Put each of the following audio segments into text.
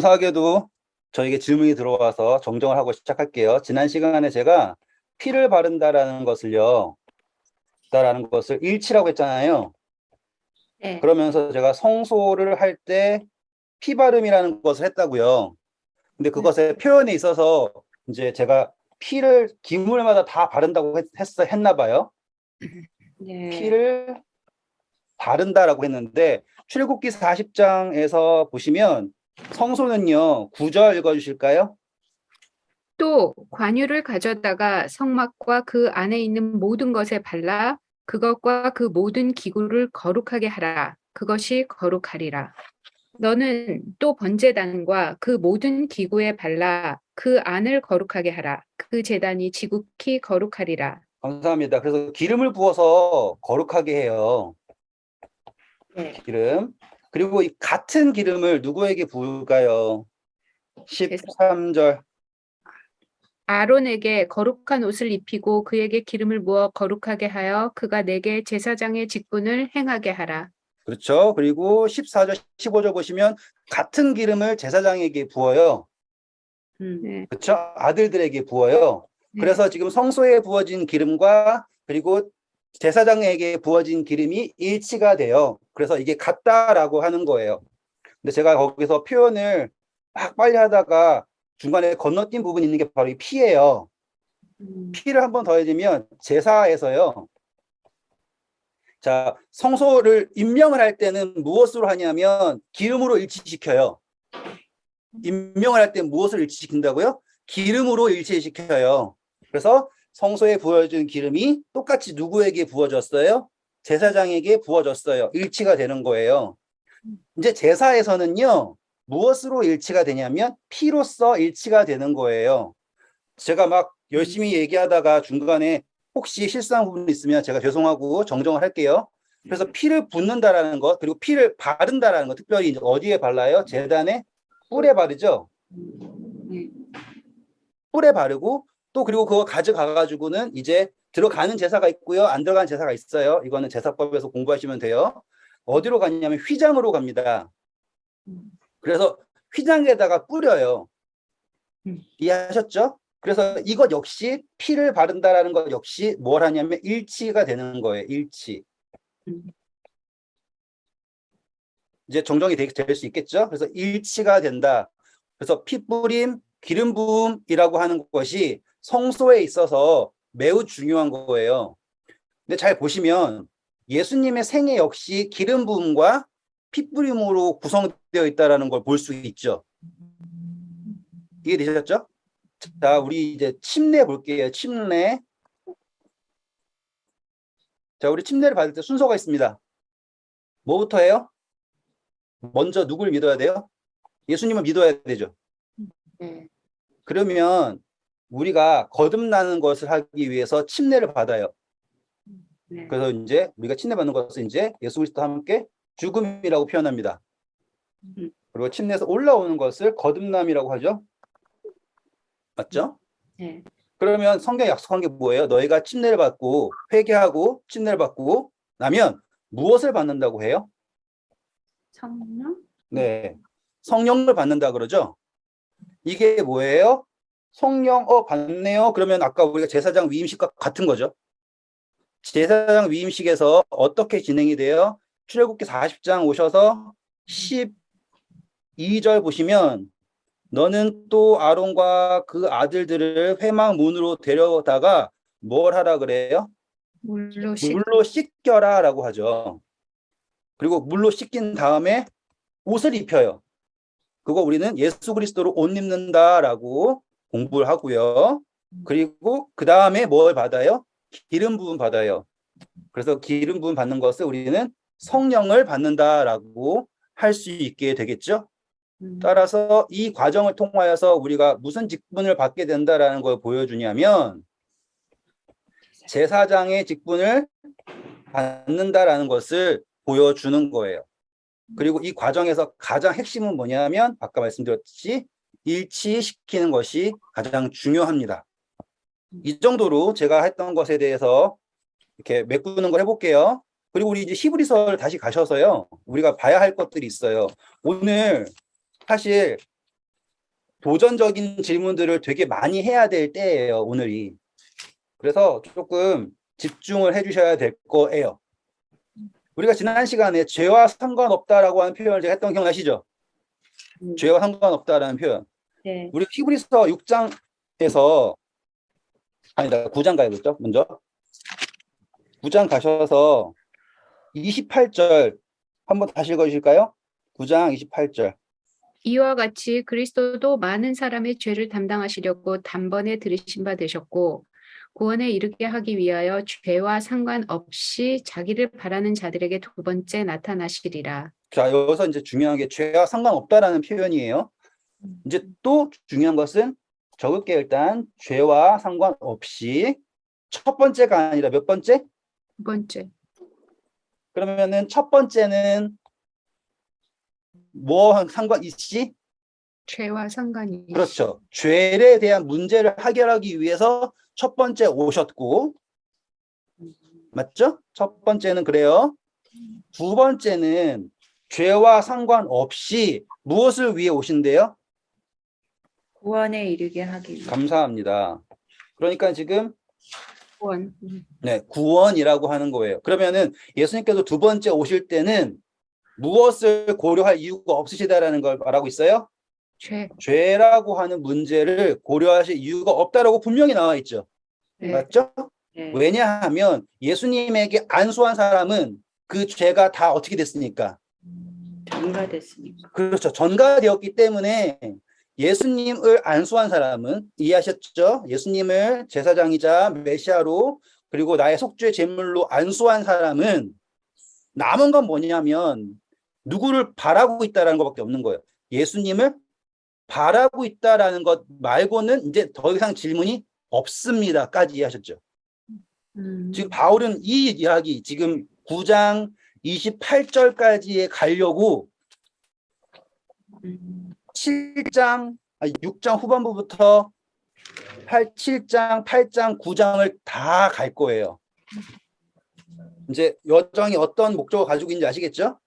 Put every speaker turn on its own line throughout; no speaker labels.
감사하게도 저에게 질문이 들어와서 정정을 하고 시작할게요. 지난 시간에 제가 피를 바른다라는 것을 일치라고 했잖아요.
네.
그러면서 제가 성소를 할 때 피바름이라는 것을 했다고요. 근데 그것의 표현에 있어서 이제 제가 피를 기물마다 다 바른다고 했나 봐요.
네.
피를 바른다라고 했는데 출애굽기 40장에서 보시면 성소는요, 9절 읽어주실까요?
또 관유를 가져다가 성막과 그 안에 있는 모든 것에 발라 그것과 그 모든 기구를 거룩하게 하라. 그것이 거룩하리라. 너는 또 번제단과 그 모든 기구에 발라 그 안을 거룩하게 하라. 그 제단이 지극히 거룩하리라.
감사합니다. 그래서 기름을 부어서 거룩하게 해요.
네.
기름. 그리고 이 같은 기름을 누구에게 부을까요? 13절.
아론에게 거룩한 옷을 입히고 그에게 기름을 부어 거룩하게 하여 그가 내게 제사장의 직분을 행하게 하라.
그렇죠. 그리고 14절, 15절 보시면 같은 기름을 제사장에게 부어요.
네.
그렇죠? 아들들에게 부어요.
네.
그래서 지금 성소에 부어진 기름과 그리고 제사장에게 부어진 기름이 일치가 돼요. 그래서 이게 같다라고 하는 거예요. 근데 제가 거기서 표현을 막 빨리 하다가 중간에 건너뛴 부분이 있는 게 바로 이 피예요. 피를 한 번 더해주면 제사에서요. 자, 성소를 임명을 할 때는 무엇으로 하냐면 기름으로 일치시켜요. 임명을 할 때 무엇을 일치시킨다고요? 기름으로 일치시켜요. 그래서 성소에 부어진 기름이 똑같이 누구에게 부어졌어요? 제사장에게 부어졌어요. 일치가 되는 거예요. 이제 제사에서는요, 무엇으로 일치가 되냐면 피로써 일치가 되는 거예요. 제가 막 열심히 얘기하다가 중간에 혹시 실수한 부분이 있으면 제가 죄송하고 정정을 할게요. 그래서 피를 붓는다라는 것, 그리고 피를 바른다라는 것, 특별히 이제 어디에 발라요? 제단에 뿔에 바르죠. 뿔에 바르고 또 그리고 그거 가져가가지고는 이제 들어가는 제사가 있고요, 안 들어가는 제사가 있어요. 이거는 제사법에서 공부하시면 돼요. 어디로 갔냐면 휘장으로 갑니다. 그래서 휘장에다가 뿌려요. 이해하셨죠? 그래서 이것 역시 피를 바른다라는 것 역시 뭘 하냐면 일치가 되는 거예요. 일치. 이제 정정이 될 수 있겠죠? 그래서 일치가 된다. 그래서 피 뿌림, 기름 부음이라고 하는 것이 성소에 있어서 매우 중요한 거예요. 근데 잘 보시면 예수님의 생애 역시 기름 부음과 피 뿌림으로 구성되어 있다는 걸 볼 수 있죠. 이해되셨죠? 자, 우리 이제 침례 볼게요. 침례. 자, 우리 침례를 받을 때 순서가 있습니다. 뭐부터 해요? 먼저 누굴 믿어야 돼요? 예수님을 믿어야 되죠. 그러면 우리가 거듭나는 것을 하기 위해서 침례를 받아요. 그래서 이제 우리가 침례 받는 것은 이제 예수 그리스도와 함께 죽음이라고 표현합니다. 그리고 침례에서 올라오는 것을 거듭남이라고 하죠. 맞죠?
네.
그러면 성경이 약속한 게 뭐예요? 너희가 침례를 받고 회개하고 침례를 받고 나면 무엇을 받는다고 해요?
성령?
네, 성령을 받는다 그러죠. 이게 뭐예요? 성령 받네요. 그러면 아까 우리가 제사장 위임식과 같은 거죠. 제사장 위임식에서 어떻게 진행이 돼요? 출애굽기 40장 오셔서 12절 보시면 너는 또 아론과 그 아들들을 회막 문으로 데려다가 뭘 하라 그래요? 물로 씻겨라 라고 하죠. 그리고 물로 씻긴 다음에 옷을 입혀요. 그거 우리는 예수 그리스도로 옷 입는다라고 공부를 하고요. 그리고 그 다음에 뭘 받아요? 기름 부음 받아요. 그래서 기름 부음 받는 것을 우리는 성령을 받는다라고 할 수 있게 되겠죠. 따라서 이 과정을 통하여서 우리가 무슨 직분을 받게 된다라는 걸 보여주냐면 제사장의 직분을 받는다라는 것을 보여주는 거예요. 그리고 이 과정에서 가장 핵심은 뭐냐면 아까 말씀드렸듯이 일치시키는 것이 가장 중요합니다. 이 정도로 제가 했던 것에 대해서 이렇게 메꾸는 걸 해볼게요. 그리고 우리 이제 히브리서를 다시 가셔서요. 우리가 봐야 할 것들이 있어요. 오늘 사실 도전적인 질문들을 되게 많이 해야 될 때예요, 오늘이. 그래서 조금 집중을 해주셔야 될 거예요. 우리가 지난 시간에 죄와 상관없다라고 하는 표현을 제가 했던 거 기억나시죠? 죄와 상관없다라는 표현.
네.
우리 히브리서 6장에서 아니다, 9장 가야겠죠? 먼저 9장 가셔서 28절 한번 다시 읽어주실까요? 9장 28절.
이와 같이 그리스도도 많은 사람의 죄를 담당하시려고 단번에 들이신 바 되셨고 구원에 이르게 하기 위하여 죄와 상관없이 자기를 바라는 자들에게 두 번째 나타나시리라.
자, 여기서 이제 중요한 게 죄와 상관없다라는 표현이에요. 이제 또 중요한 것은 적을게 일단 죄와 상관없이 첫 번째가 아니라 몇 번째?
두 번째.
그러면은 첫 번째는 뭐 상관있지?
죄와 상관이.
그렇죠. 죄에 대한 문제를 해결하기 위해서 첫 번째 오셨고, 맞죠? 첫 번째는 그래요. 두 번째는 죄와 상관없이 무엇을 위해 오신대요?
구원에 이르게 하기 위해.
감사합니다. 그러니까 지금
구원.
네, 구원이라고 하는 거예요. 그러면은 예수님께서 두 번째 오실 때는 무엇을 고려할 이유가 없으시다라는 걸 말하고 있어요?
죄.
죄라고 하는 문제를 고려하실 이유가 없다라고 분명히 나와 있죠.
네.
맞죠?
네.
왜냐하면 예수님에게 안수한 사람은 그 죄가 다 어떻게 됐습니까?
전가됐으니까.
그렇죠. 전가되었기 때문에 예수님을 안수한 사람은 이해하셨죠? 예수님을 제사장이자 메시아로 그리고 나의 속죄 제물로 안수한 사람은 남은 건 뭐냐면 누구를 바라고 있다라는 것밖에 없는 거예요. 예수님을 바라고 있다라는 것 말고는 이제 더 이상 질문이 없습니다까지 이해하셨죠? 지금 바울은 이 이야기 지금 9장 28절까지에 가려고 6장 후반부부터 7장, 8장, 9장을 다 갈 거예요. 이제 여정이 어떤 목적을 가지고 있는지 아시겠죠?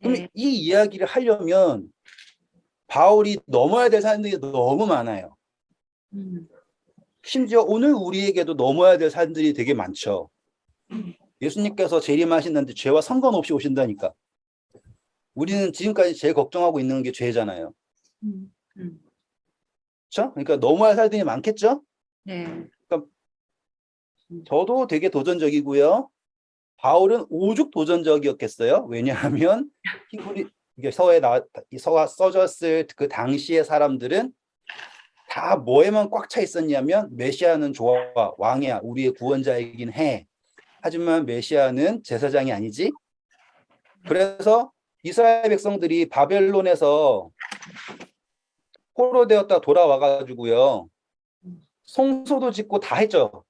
그럼
네.
이 이야기를 하려면 바울이 넘어야 될 산들이 너무 많아요. 심지어 오늘 우리에게도 넘어야 될 산들이 되게 많죠. 예수님께서 재림하시는데 죄와 상관없이 오신다니까. 우리는 지금까지 제일 걱정하고 있는 게 죄잖아요. 그렇죠? 그러니까 넘어야 할 산들이 많겠죠?
네.
저도 되게 도전적이고요. 바울은 오죽 도전적이었겠어요. 왜냐하면 히브리 이게 서가 써졌을 그 당시의 사람들은 다 뭐에만 꽉 차 있었냐면 메시아는 좋아, 왕이야, 우리의 구원자이긴 해. 하지만 메시아는 제사장이 아니지. 그래서 이스라엘 백성들이 바벨론에서 포로되었다 돌아와가지고요. 성소도 짓고 다 했죠.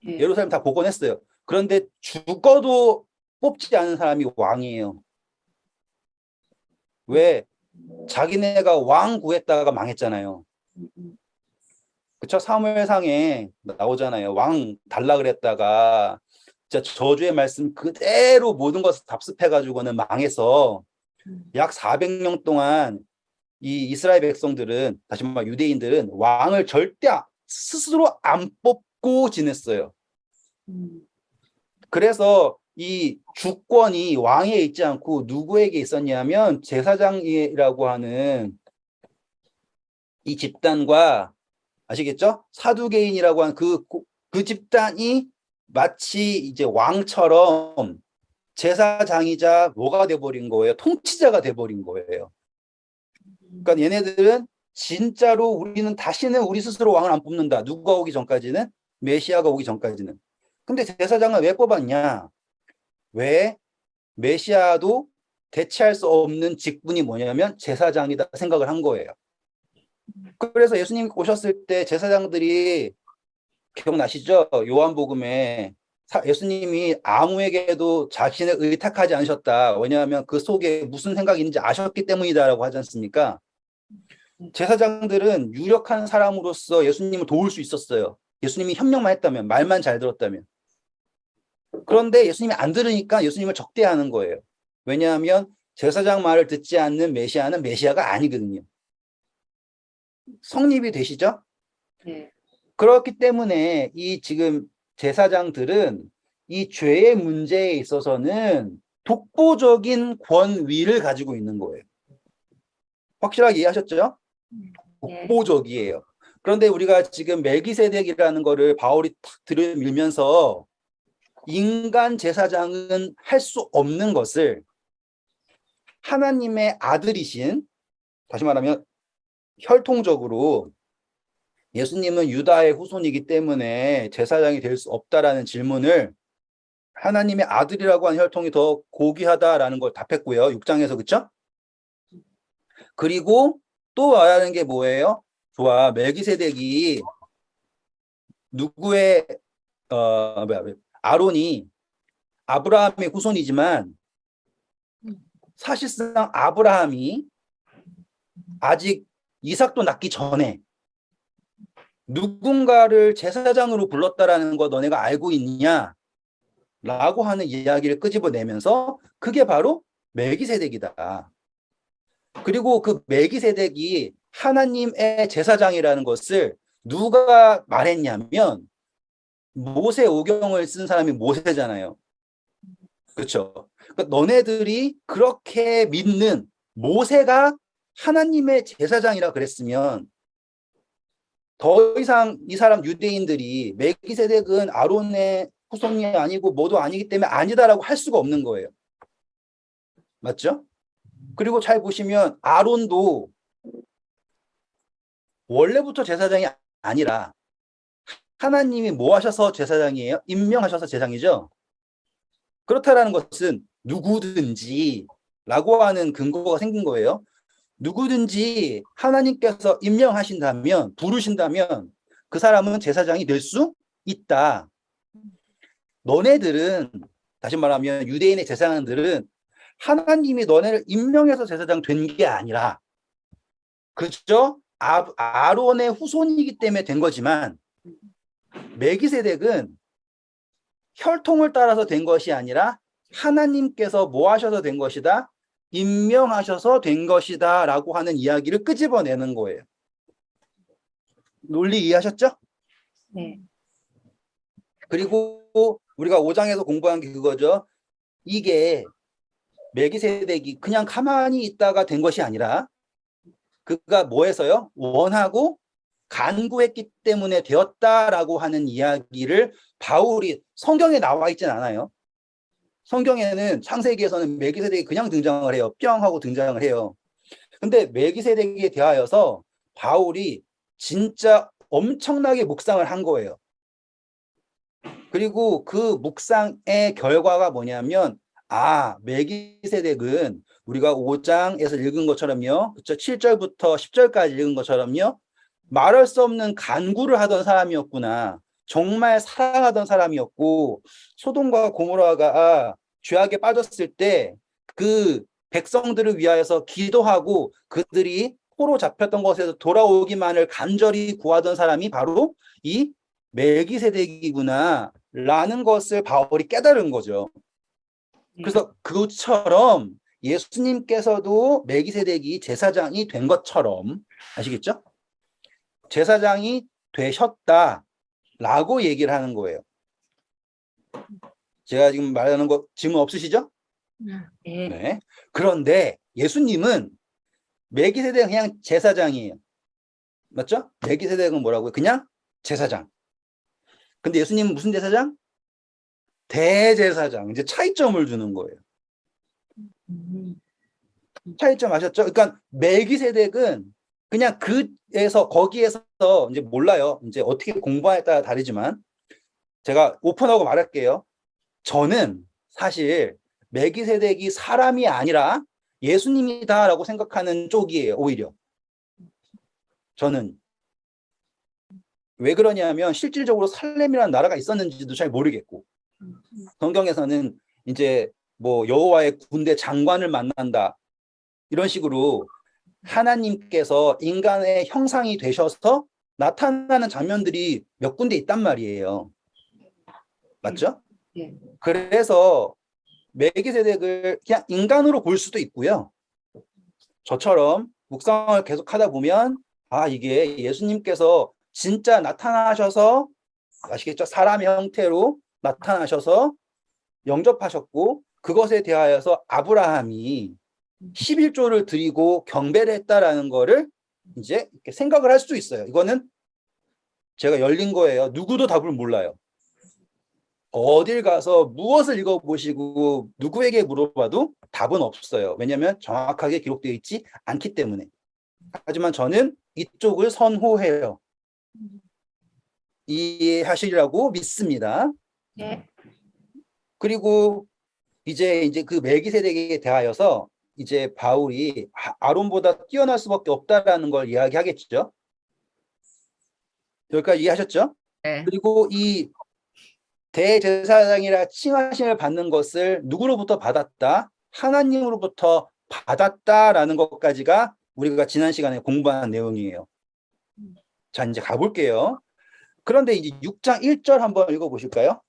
네.
예루살렘 다 복원했어요. 그런데 죽어도 뽑지 않은 사람이 왕이에요. 왜? 자기네가 왕 구했다가 망했잖아요. 그쵸? 사무엘상에 나오잖아요. 왕 달라 그랬다가 진짜 저주의 말씀 그대로 모든 것을 답습해가지고는 망해서 약 400년 동안 이 이스라엘 백성들은 다시 말해 유대인들은 왕을 절대 스스로 안 뽑고 지냈어요. 그래서 이 주권이 왕에 있지 않고 누구에게 있었냐면 제사장이라고 하는 이 집단과 아시겠죠? 사두개인이라고 하는 그 집단이 마치 이제 왕처럼 제사장이자 뭐가 돼버린 거예요? 통치자가 돼버린 거예요. 그러니까 얘네들은 진짜로 우리는 다시는 우리 스스로 왕을 안 뽑는다. 누가 오기 전까지는? 메시아가 오기 전까지는. 근데 제사장을 왜 뽑았냐? 왜? 메시아도 대체할 수 없는 직분이 뭐냐면 제사장이다 생각을 한 거예요. 그래서 예수님 오셨을 때 제사장들이 기억나시죠? 요한복음에 예수님이 아무에게도 자신을 의탁하지 않으셨다. 왜냐하면 그 속에 무슨 생각이 있는지 아셨기 때문이다라고 하지 않습니까? 제사장들은 유력한 사람으로서 예수님을 도울 수 있었어요. 예수님이 협력만 했다면, 말만 잘 들었다면. 그런데 예수님이 안 들으니까 예수님을 적대하는 거예요. 왜냐하면 제사장 말을 듣지 않는 메시아는 메시아가 아니거든요. 성립이 되시죠?
네.
그렇기 때문에 이 지금 제사장들은 이 죄의 문제에 있어서는 독보적인 권위를 가지고 있는 거예요. 확실하게 이해하셨죠?
네.
독보적이에요. 그런데 우리가 지금 멜기세덱이라는 거를 바울이 탁 들이밀면서 인간 제사장은 할 수 없는 것을 하나님의 아들이신, 다시 말하면 혈통적으로 예수님은 유다의 후손이기 때문에 제사장이 될 수 없다라는 질문을 하나님의 아들이라고 하는 혈통이 더 고귀하다라는 걸 답했고요. 6장에서 그쵸? 그리고 또 말하는 게 뭐예요? 좋아, 멜기세덱이 누구의 아론이 아브라함의 후손이지만 사실상 아브라함이 아직 이삭도 낳기 전에 누군가를 제사장으로 불렀다라는 거 너네가 알고 있냐? 라고 하는 이야기를 끄집어내면서 그게 바로 멜기세덱이다. 그리고 그 멜기세덱이 하나님의 제사장이라는 것을 누가 말했냐면 모세 오경을 쓴 사람이 모세잖아요. 그렇죠? 그러니까 너네들이 그렇게 믿는 모세가 하나님의 제사장이라 그랬으면 더 이상 이 사람 유대인들이 멜기세덱은 아론의 후손이 아니고 뭐도 아니기 때문에 아니다라고 할 수가 없는 거예요. 맞죠? 그리고 잘 보시면 아론도 원래부터 제사장이 아니라 하나님이 뭐 하셔서 제사장이에요? 임명하셔서 제사장이죠. 그렇다라는 것은 누구든지 라고 하는 근거가 생긴 거예요. 누구든지 하나님께서 임명하신다면, 부르신다면 그 사람은 제사장이 될 수 있다. 너네들은, 다시 말하면 유대인의 제사장들은 하나님이 너네를 임명해서 제사장 된 게 아니라, 그죠? 아론의 후손이기 때문에 된 거지만, 멜기세덱은 혈통을 따라서 된 것이 아니라 하나님께서 뭐 하셔서 된 것이다? 임명하셔서 된 것이다 라고 하는 이야기를 끄집어내는 거예요. 논리 이해하셨죠?
네.
그리고 우리가 5장에서 공부한 게 그거죠. 이게 멜기세덱이 그냥 가만히 있다가 된 것이 아니라 그가 뭐해서요? 원하고 간구했기 때문에 되었다라고 하는 이야기를 바울이 성경에 나와 있진 않아요. 성경에는 창세기에서는 멜기세덱이 그냥 등장을 해요. 뿅 하고 등장을 해요. 근데 멜기세덱에 대하여서 바울이 진짜 엄청나게 묵상을 한 거예요. 그리고 그 묵상의 결과가 뭐냐면 멜기세덱은 우리가 5장에서 읽은 것처럼요. 그쵸? 7절부터 10절까지 읽은 것처럼요. 말할 수 없는 간구를 하던 사람이었구나. 정말 사랑하던 사람이었고 소돔과 고모라가 죄악에 빠졌을 때 그 백성들을 위하여서 기도하고 그들이 포로 잡혔던 것에서 돌아오기만을 간절히 구하던 사람이 바로 이 멜기세덱이구나 라는 것을 바울이 깨달은 거죠. 그래서 그처럼 예수님께서도 멜기세덱이 제사장이 된 것처럼 아시겠죠? 제사장이 되셨다라고 얘기를 하는 거예요. 제가 지금 말하는 거 질문 없으시죠?
네.
네. 그런데 예수님은 멜기세덱은 그냥 제사장이에요. 맞죠? 멜기세덱은 뭐라고요? 그냥 제사장. 근데 예수님은 무슨 제사장? 대제사장. 이제 차이점을 주는 거예요. 차이점 아셨죠? 그러니까 멜기세덱은 그냥 거기에서 이제 몰라요. 이제 어떻게 공부하에 따라 다르지만 제가 오픈하고 말할게요. 저는 사실 멜기세덱이 사람이 아니라 예수님이다라고 생각하는 쪽이에요. 오히려 저는 왜 그러냐면 실질적으로 살렘이라는 나라가 있었는지도 잘 모르겠고 성경에서는 이제 뭐 여호와의 군대 장관을 만난다 이런 식으로 하나님께서 인간의 형상이 되셔서 나타나는 장면들이 몇 군데 있단 말이에요. 맞죠?
네.
그래서 멜기세덱을 그냥 인간으로 볼 수도 있고요. 저처럼 묵상을 계속 하다 보면 이게 예수님께서 진짜 나타나셔서, 아시겠죠? 사람의 형태로 나타나셔서 영접하셨고, 그것에 대하여서 아브라함이 11조를 드리고 경배를 했다라는 거를 이제 이렇게 생각을 할 수도 있어요. 이거는 제가 열린 거예요. 누구도 답을 몰라요. 어딜 가서 무엇을 읽어보시고 누구에게 물어봐도 답은 없어요. 왜냐하면 정확하게 기록되어 있지 않기 때문에. 하지만 저는 이쪽을 선호해요. 이해하시리라고 믿습니다.
네.
그리고 이제 그 멜기세덱에 대하여서 이제 바울이 아론보다 뛰어날 수밖에 없다라는 걸 이야기하겠죠. 여기까지 이해하셨죠?
네.
그리고 이 대제사장이라 칭하심을 받는 것을 누구로부터 받았다? 하나님으로부터 받았다라는 것까지가 우리가 지난 시간에 공부한 내용이에요. 자, 이제 가볼게요. 그런데 이제 6장 1절 한번 읽어보실까요?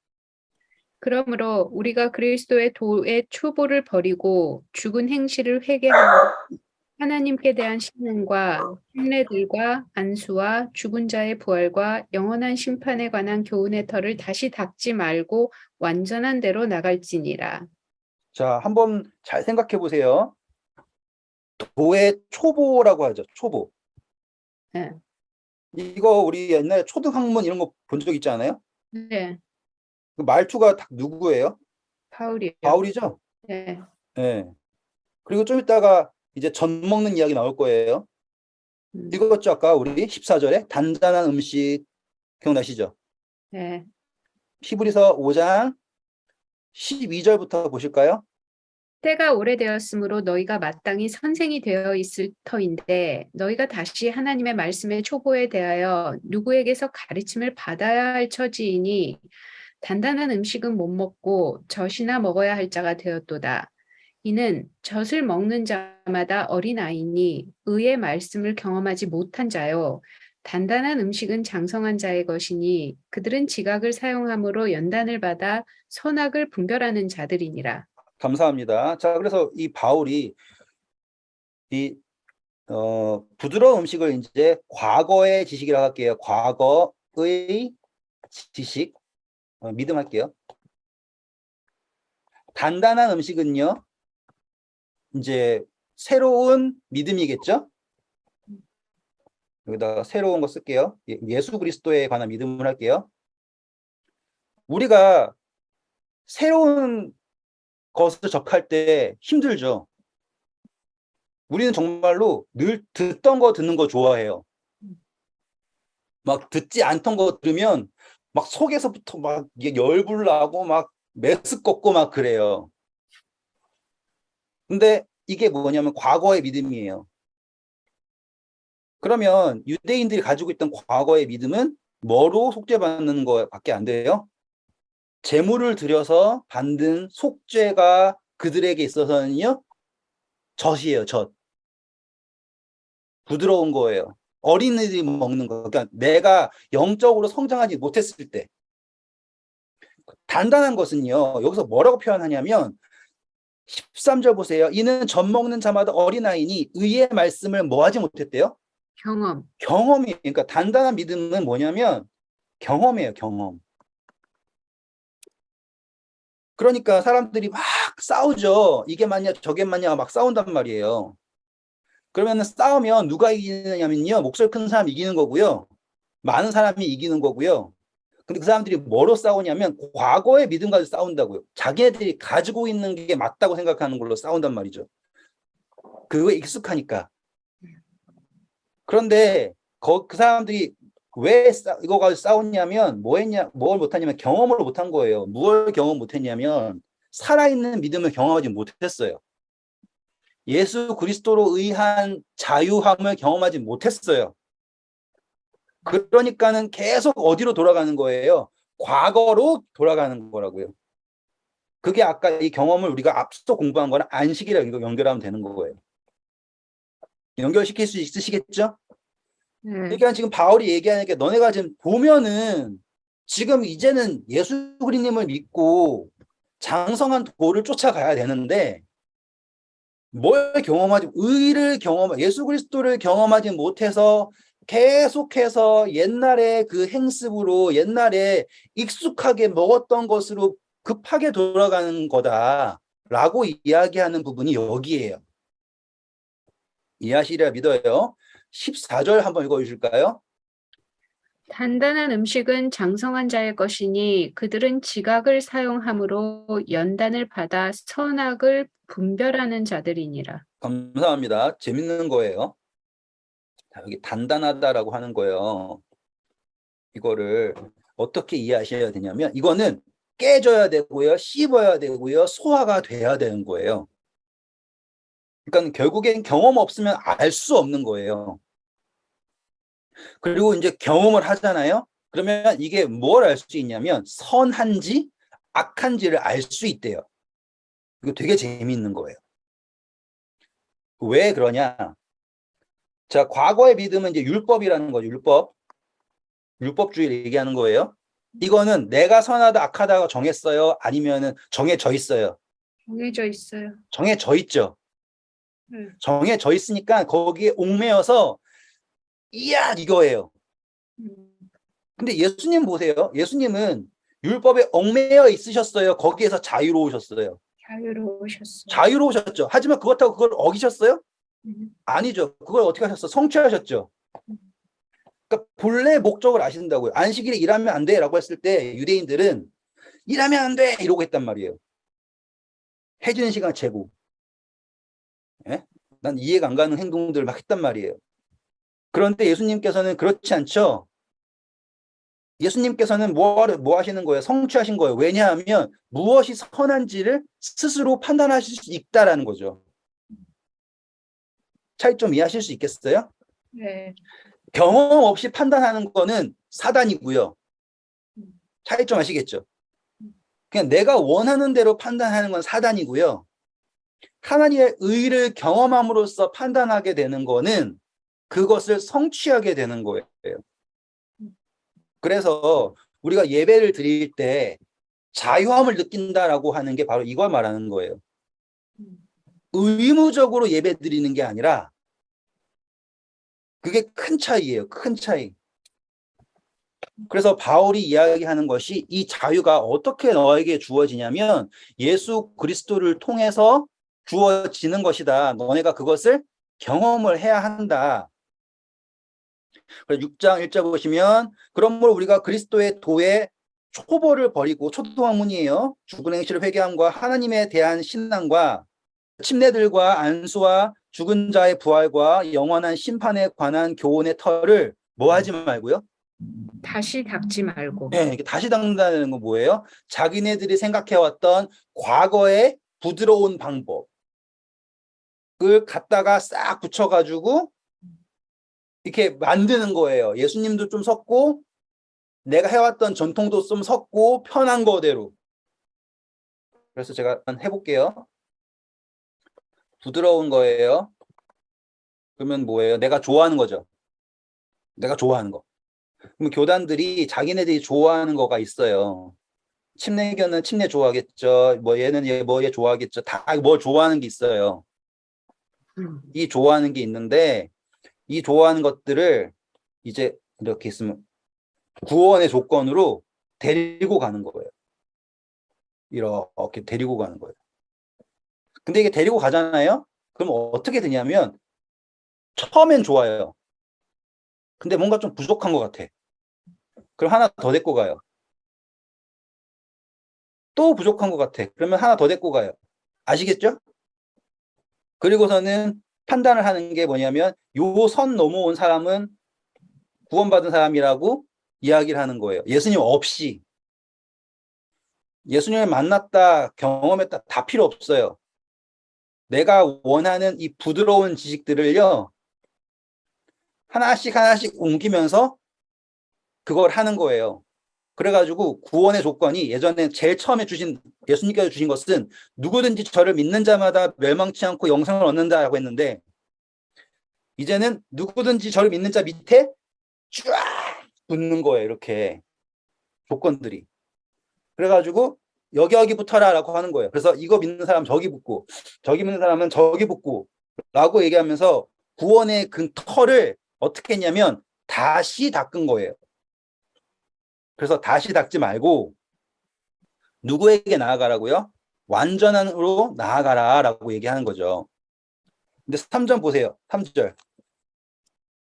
그러므로 우리가 그리스도의 도의 초보를 버리고 죽은 행실을 회개하고 하나님께 대한 신앙과 신뢰들과 안수와 죽은 자의 부활과 영원한 심판에 관한 교훈의 털을 다시 닦지 말고 완전한 대로 나갈지니라.
자, 한번 잘 생각해 보세요. 도의 초보라고 하죠. 초보.
네.
이거 우리 옛날에 초등학문 이런 거 본 적 있지 않아요?
네.
그 말투가 다 누구예요?
바울이요.
바울이죠?
네.
네. 그리고 좀 이따가 이제 젖 먹는 이야기 나올 거예요. 읽었죠? 아까 우리 14절에 단단한 음식 기억나시죠?
네.
히브리서 5장 12절부터 보실까요?
때가 오래되었으므로 너희가 마땅히 선생이 되어 있을 터인데 너희가 다시 하나님의 말씀의 초보에 대하여 누구에게서 가르침을 받아야 할 처지이니 단단한 음식은 못 먹고 젖이나 먹어야 할 자가 되었도다. 이는 젖을 먹는 자마다 어린아이니 의의 말씀을 경험하지 못한 자요. 단단한 음식은 장성한 자의 것이니 그들은 지각을 사용함으로 연단을 받아 선악을 분별하는 자들이니라.
감사합니다. 자, 그래서 이 바울이 부드러운 음식을 이제 과거의 지식이라고 할게요. 과거의 지식, 믿음 할게요. 단단한 음식은요, 이제 새로운 믿음이겠죠? 여기다가 새로운 거 쓸게요. 예수 그리스도에 관한 믿음을 할게요. 우리가 새로운 것을 접할 때 힘들죠. 우리는 정말로 늘 듣던 거 듣는 거 좋아해요. 막 듣지 않던 거 들으면 막 속에서부터 막 이게 열불 나고 막 메스껍고 막 그래요. 근데 이게 뭐냐면 과거의 믿음이에요. 그러면 유대인들이 가지고 있던 과거의 믿음은 뭐로 속죄받는 거밖에 안 돼요? 제물을 들여서 받는 속죄가 그들에게 있어서는요, 젖이에요, 젖. 부드러운 거예요. 어린이들이 먹는 거. 그러니까 내가 영적으로 성장하지 못했을 때. 단단한 것은요, 여기서 뭐라고 표현하냐면 13절 보세요. 이는 젖 먹는 자마다 어린아이니 의의 말씀을 뭐 하지 못했대요? 경험이. 그러니까 단단한 믿음은 뭐냐면 경험이에요, 경험. 그러니까 사람들이 막 싸우죠. 이게 맞냐 저게 맞냐 막 싸운단 말이에요. 그러면 싸우면 누가 이기느냐면요, 목소리 큰 사람이 이기는 거고요, 많은 사람이 이기는 거고요. 근데 그 사람들이 뭐로 싸우냐면 과거의 믿음 가지고 싸운다고요. 자기네들이 가지고 있는 게 맞다고 생각하는 걸로 싸운단 말이죠. 그거에 익숙하니까. 그런데 그 사람들이 왜 이거 가지고 싸웠냐면 뭘 못하냐면 경험을 못한 거예요. 무엇을 경험 못했냐면 살아있는 믿음을 경험하지 못했어요. 예수 그리스도로 의한 자유함을 경험하지 못했어요. 그러니까는 계속 어디로 돌아가는 거예요? 과거로 돌아가는 거라고요. 그게 아까 이 경험을 우리가 앞서 공부한 거랑 안식이라고 연결하면 되는 거예요. 연결시킬 수 있으시겠죠? 그러니까 지금 바울이 얘기하는 게 너네가 지금 보면은 지금 이제는 예수 그리스도님을 믿고 장성한 도를 쫓아가야 되는데 뭘 경험하지, 의를 경험, 예수 그리스도를 경험하지 못해서 계속해서 옛날에 그 행습으로 옛날에 익숙하게 먹었던 것으로 급하게 돌아가는 거다라고 이야기하는 부분이 여기에요. 이해하시리라 믿어요. 14절 한번 읽어주실까요?
단단한 음식은 장성한 자의 것이니 그들은 지각을 사용함으로 연단을 받아 선악을 분별하는 자들이니라.
감사합니다. 재밌는 거예요. 자, 여기 단단하다라고 하는 거예요. 이거를 어떻게 이해하셔야 되냐면 이거는 깨져야 되고요. 씹어야 되고요. 소화가 돼야 되는 거예요. 그러니까 결국엔 경험 없으면 알 수 없는 거예요. 그리고 이제 경험을 하잖아요. 그러면 이게 뭘 알 수 있냐면 선한지 악한지를 알 수 있대요. 이거 되게 재미있는 거예요. 왜 그러냐? 자, 과거의 믿음은 이제 율법이라는 거죠. 율법주의를 얘기하는 거예요. 이거는 내가 선하다 악하다가 정했어요? 아니면은 정해져 있어요?
정해져 있어요.
정해져 있죠. 정해져 있으니까 거기에 옥매여서 이야 이거예요. 근데 예수님 보세요. 예수님은 율법에 얽매여 있으셨어요? 거기에서 자유로우셨어요?
자유로우셨어요.
자유로우셨죠. 하지만 그렇다고 그걸 어기셨어요?
음.
아니죠. 그걸 어떻게 하셨어? 성취하셨죠. 그러니까 본래 목적을 아신다고요. 안식일에 일하면 안 돼라고 했을 때 유대인들은 일하면 안 돼 이러고 했단 말이에요. 해지는 시간 재고. 예? 난 이해가 안 가는 행동들을 막 했단 말이에요. 그런데 예수님께서는 그렇지 않죠. 예수님께서는 뭐 하시는 거예요? 성취하신 거예요. 왜냐하면 무엇이 선한지를 스스로 판단하실 수 있다라는 거죠. 차이 좀 이해하실 수 있겠어요?
네.
경험 없이 판단하는 거는 사단이고요. 차이 좀 아시겠죠? 그냥 내가 원하는 대로 판단하는 건 사단이고요. 하나님의 의를 경험함으로써 판단하게 되는 거는 그것을 성취하게 되는 거예요. 그래서 우리가 예배를 드릴 때 자유함을 느낀다라고 하는 게 바로 이걸 말하는 거예요. 의무적으로 예배 드리는 게 아니라 그게 큰 차이예요. 큰 차이. 그래서 바울이 이야기하는 것이 이 자유가 어떻게 너에게 주어지냐면 예수 그리스도를 통해서 주어지는 것이다. 너네가 그것을 경험을 해야 한다. 6장 1절 보시면 그러므로 우리가 그리스도의 도에 초보를 버리고 초도학문이에요. 죽은 행실을 회개함과 하나님에 대한 신앙과 침례들과 안수와 죽은 자의 부활과 영원한 심판에 관한 교훈의 터를 뭐 하지 말고요?
다시 닦지 말고.
네, 이게 다시 닦는다는 건 뭐예요? 자기네들이 생각해왔던 과거의 부드러운 방법을 갖다가 싹 붙여가지고 이렇게 만드는 거예요. 예수님도 좀 섞고 내가 해왔던 전통도 좀 섞고 편한 거대로. 그래서 제가 한번 해볼게요. 부드러운 거예요. 그러면 뭐예요? 내가 좋아하는 거죠. 내가 좋아하는 거. 그럼 교단들이 자기네들이 좋아하는 거가 있어요. 침례교는 침례 좋아하겠죠. 뭐 얘는 얘 좋아하겠죠. 다 뭐 좋아하는 게 있어요. 이 좋아하는 게 있는데 이 좋아하는 것들을 이제 이렇게 있으면 구원의 조건으로 데리고 가는 거예요. 이렇게 데리고 가는 거예요. 근데 이게 데리고 가잖아요. 그럼 어떻게 되냐면 처음엔 좋아요. 근데 뭔가 좀 부족한 것 같아. 그럼 하나 더 데리고 가요. 또 부족한 것 같아. 그러면 하나 더 데리고 가요. 아시겠죠? 그리고서는 판단을 하는 게 뭐냐면 요 선 넘어온 사람은 구원받은 사람이라고 이야기를 하는 거예요. 예수님 없이. 예수님을 만났다, 경험했다, 다 필요 없어요. 내가 원하는 이 부드러운 지식들을요, 하나씩 하나씩 옮기면서 그걸 하는 거예요. 그래가지고 구원의 조건이 예전에 제일 처음에 예수님께서 주신 것은 누구든지 저를 믿는 자마다 멸망치 않고 영생을 얻는다라고 했는데 이제는 누구든지 저를 믿는 자 밑에 쫙 붙는 거예요. 이렇게 조건들이. 그래가지고 여기 붙어라라고 하는 거예요. 그래서 이거 믿는 사람 저기 붙고 저기 믿는 사람은 저기 붙고 라고 얘기하면서 구원의 그 터를 어떻게 했냐면 다시 닦은 거예요. 그래서 다시 닦지 말고 누구에게 나아가라고요? 완전한으로 나아가라라고 얘기하는 거죠. 근데 3절 보세요. 3절.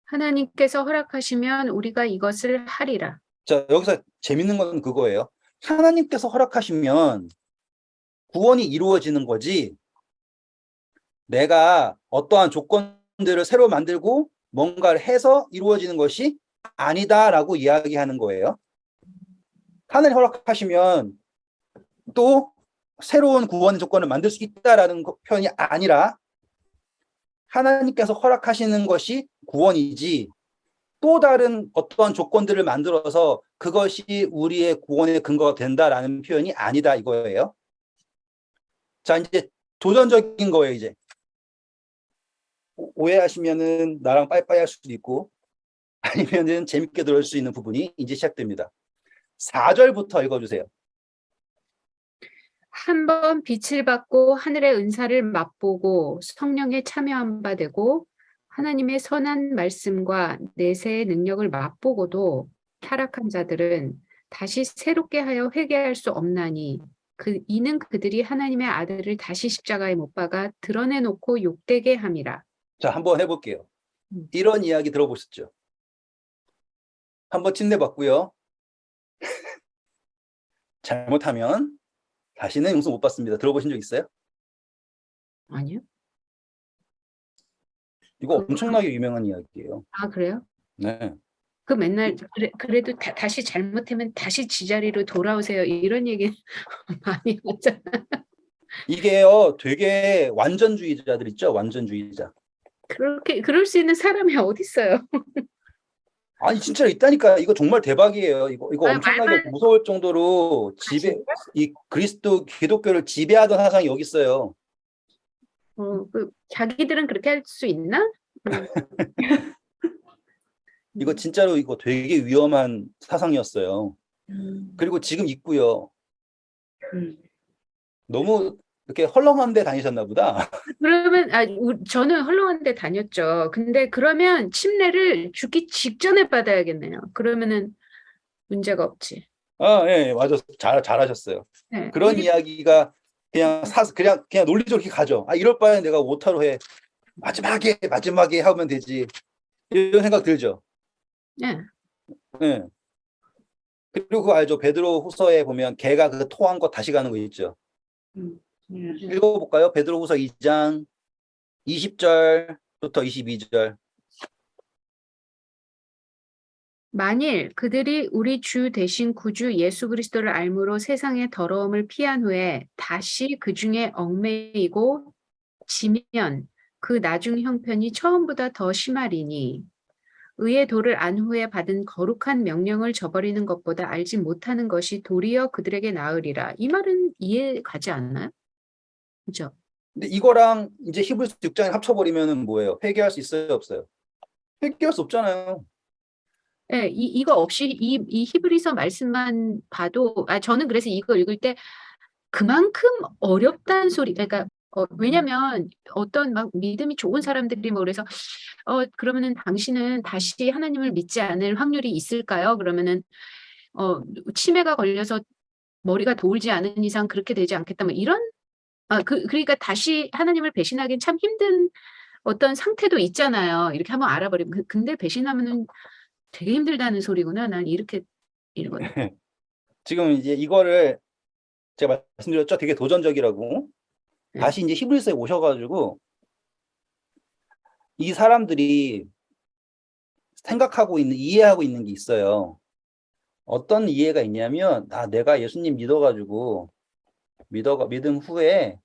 하나님께서 허락하시면 우리가 이것을 하리라.
자, 여기서 재밌는 건 그거예요. 하나님께서 허락하시면 구원이 이루어지는 거지, 내가 어떠한 조건들을 새로 만들고 뭔가를 해서 이루어지는 것이 아니다라고 이야기하는 거예요. 하나님 허락하시면 또 새로운 구원의 조건을 만들 수 있다라는 표현이 아니라 하나님께서 허락하시는 것이 구원이지 또 다른 어떠한 조건들을 만들어서 그것이 우리의 구원의 근거가 된다라는 표현이 아니다 이거예요. 자, 이제 도전적인 거예요. 이제 오해하시면은 나랑 빠이빠이 할 수도 있고 아니면은 재밌게 들을 수 있는 부분이 이제 시작됩니다. 4절부터 읽어주세요.
한 번 빛을 받고 하늘의 은사를 맛보고 성령에 참여한 바 되고 하나님의 선한 말씀과 내세의 능력을 맛보고도 타락한 자들은 다시 새롭게 하여 회개할 수 없나니 이는 그들이 하나님의 아들을 다시 십자가에 못 박아 드러내놓고 욕되게 함이라.
자, 한번 해볼게요. 이런 이야기 들어보셨죠? 한번 침내봤고요. 잘못하면 다시는 용서 못 받습니다. 들어보신 적 있어요?
아니요?
이거 엄청나게 유명한 이야기예요.
아, 그래요?
네.
그 맨날 그래도 다시 잘못하면 다시 제자리로 돌아오세요. 이런 얘기 많이 하잖아.
이게요, 되게 완전주의자들 있죠? 완전주의자.
그럴 수 있는 사람이 어딨어요.
아니, 진짜 있다니까. 이거 정말 대박이에요. 이거
아니,
엄청나게 무서울 정도로 이 그리스도 기독교를 지배하던 사상이 여기 있어요.
자기들은 그렇게 할 수 있나?
이거 진짜로 이거 되게 위험한 사상이었어요. 그리고 지금 있고요. 너무 이렇게 헐렁한 데 다니셨나 보다.
그러면 저는 헐렁한 데 다녔죠. 근데 그러면 침례를 죽기 직전에 받아야겠네요. 그러면은 문제가 없지.
아, 예, 맞아. 잘하셨어요.
네.
그런 이야기가 그냥 논리적으로 이렇게 가죠. 아, 이럴 바에 내가 오타로 해. 마지막에 하면 되지. 이런 생각 들죠.
네.
네. 그리고 그거 알죠? 베드로 후서에 보면 개가 그 토한 거 다시 가는 거 있죠. 읽어볼까요? 베드로 후서 2장 20절부터 22절.
만일 그들이 우리 주 대신 구주 예수 그리스도를 알므로 세상의 더러움을 피한 후에 다시 그 중에 얽매이고 지면 그 나중 형편이 처음보다 더 심하리니 의의 도를 안 후에 받은 거룩한 명령을 저버리는 것보다 알지 못하는 것이 도리어 그들에게 나으리라. 이 말은 이해 가지 않나요? 그죠?
근데 이거랑 이제 히브리서 6장을 합쳐버리면 뭐예요? 회개할 수 있어요? 없어요? 회개할 수 없잖아요.
네, 이거 없이 이 히브리서 말씀만 봐도 저는 그래서 이거 읽을 때 그만큼 어렵다는 소리, 그러니까 왜냐면 어떤 막 믿음이 좋은 사람들이 뭐 그래서 그러면은 당신은 다시 하나님을 믿지 않을 확률이 있을까요? 그러면은 치매가 걸려서 머리가 돌지 않은 이상 그렇게 되지 않겠다 뭐 이런 그러니까 다시 하나님을 배신하기는 참 힘든 어떤 상태도 있잖아요. 이렇게 한번 알아버리면 근데 배신하면은 되게 힘들다는 소리구나. 난 이렇게 읽었네.
지금 이제 이거를 제가 말씀드렸죠? 되게 도전적이라고.
네.
다시 이제 히브리서에 오셔가지고 이 사람들이 이해하고 있는 게 있어요. 어떤 이해가 있냐면, 내가 예수님 믿어가지고, 믿음 후에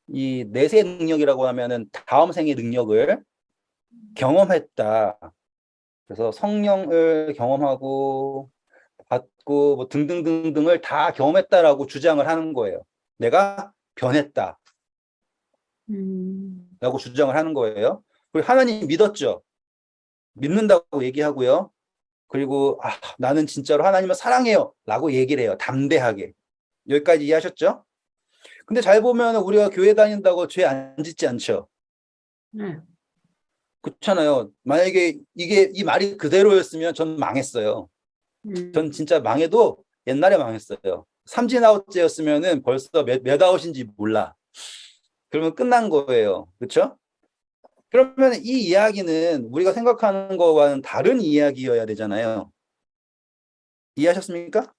이 내세 능력이라고 하면은 다음 생의 능력을 경험했다. 그래서 성령을 경험하고, 받고, 뭐 등등등등을 다 경험했다라고 주장을 하는 거예요. 내가 변했다. 라고 주장을 하는 거예요. 그리고 하나님 믿었죠. 믿는다고 얘기하고요. 그리고 나는 진짜로 하나님을 사랑해요 라고 얘기를 해요. 담대하게. 여기까지 이해하셨죠? 근데 잘 보면 우리가 교회 다닌다고 죄 안 짓지 않죠.
네.
그렇잖아요. 만약에 이게 이 말이 그대로였으면 전 망했어요. 전
음,
진짜 망해도 옛날에 망했어요. 삼진아웃제였으면은 벌써 몇 아웃인지 몰라. 그러면 끝난 거예요. 그렇죠? 그러면 이 이야기는 우리가 생각하는 거와는 다른 이야기여야 되잖아요. 이해하셨습니까?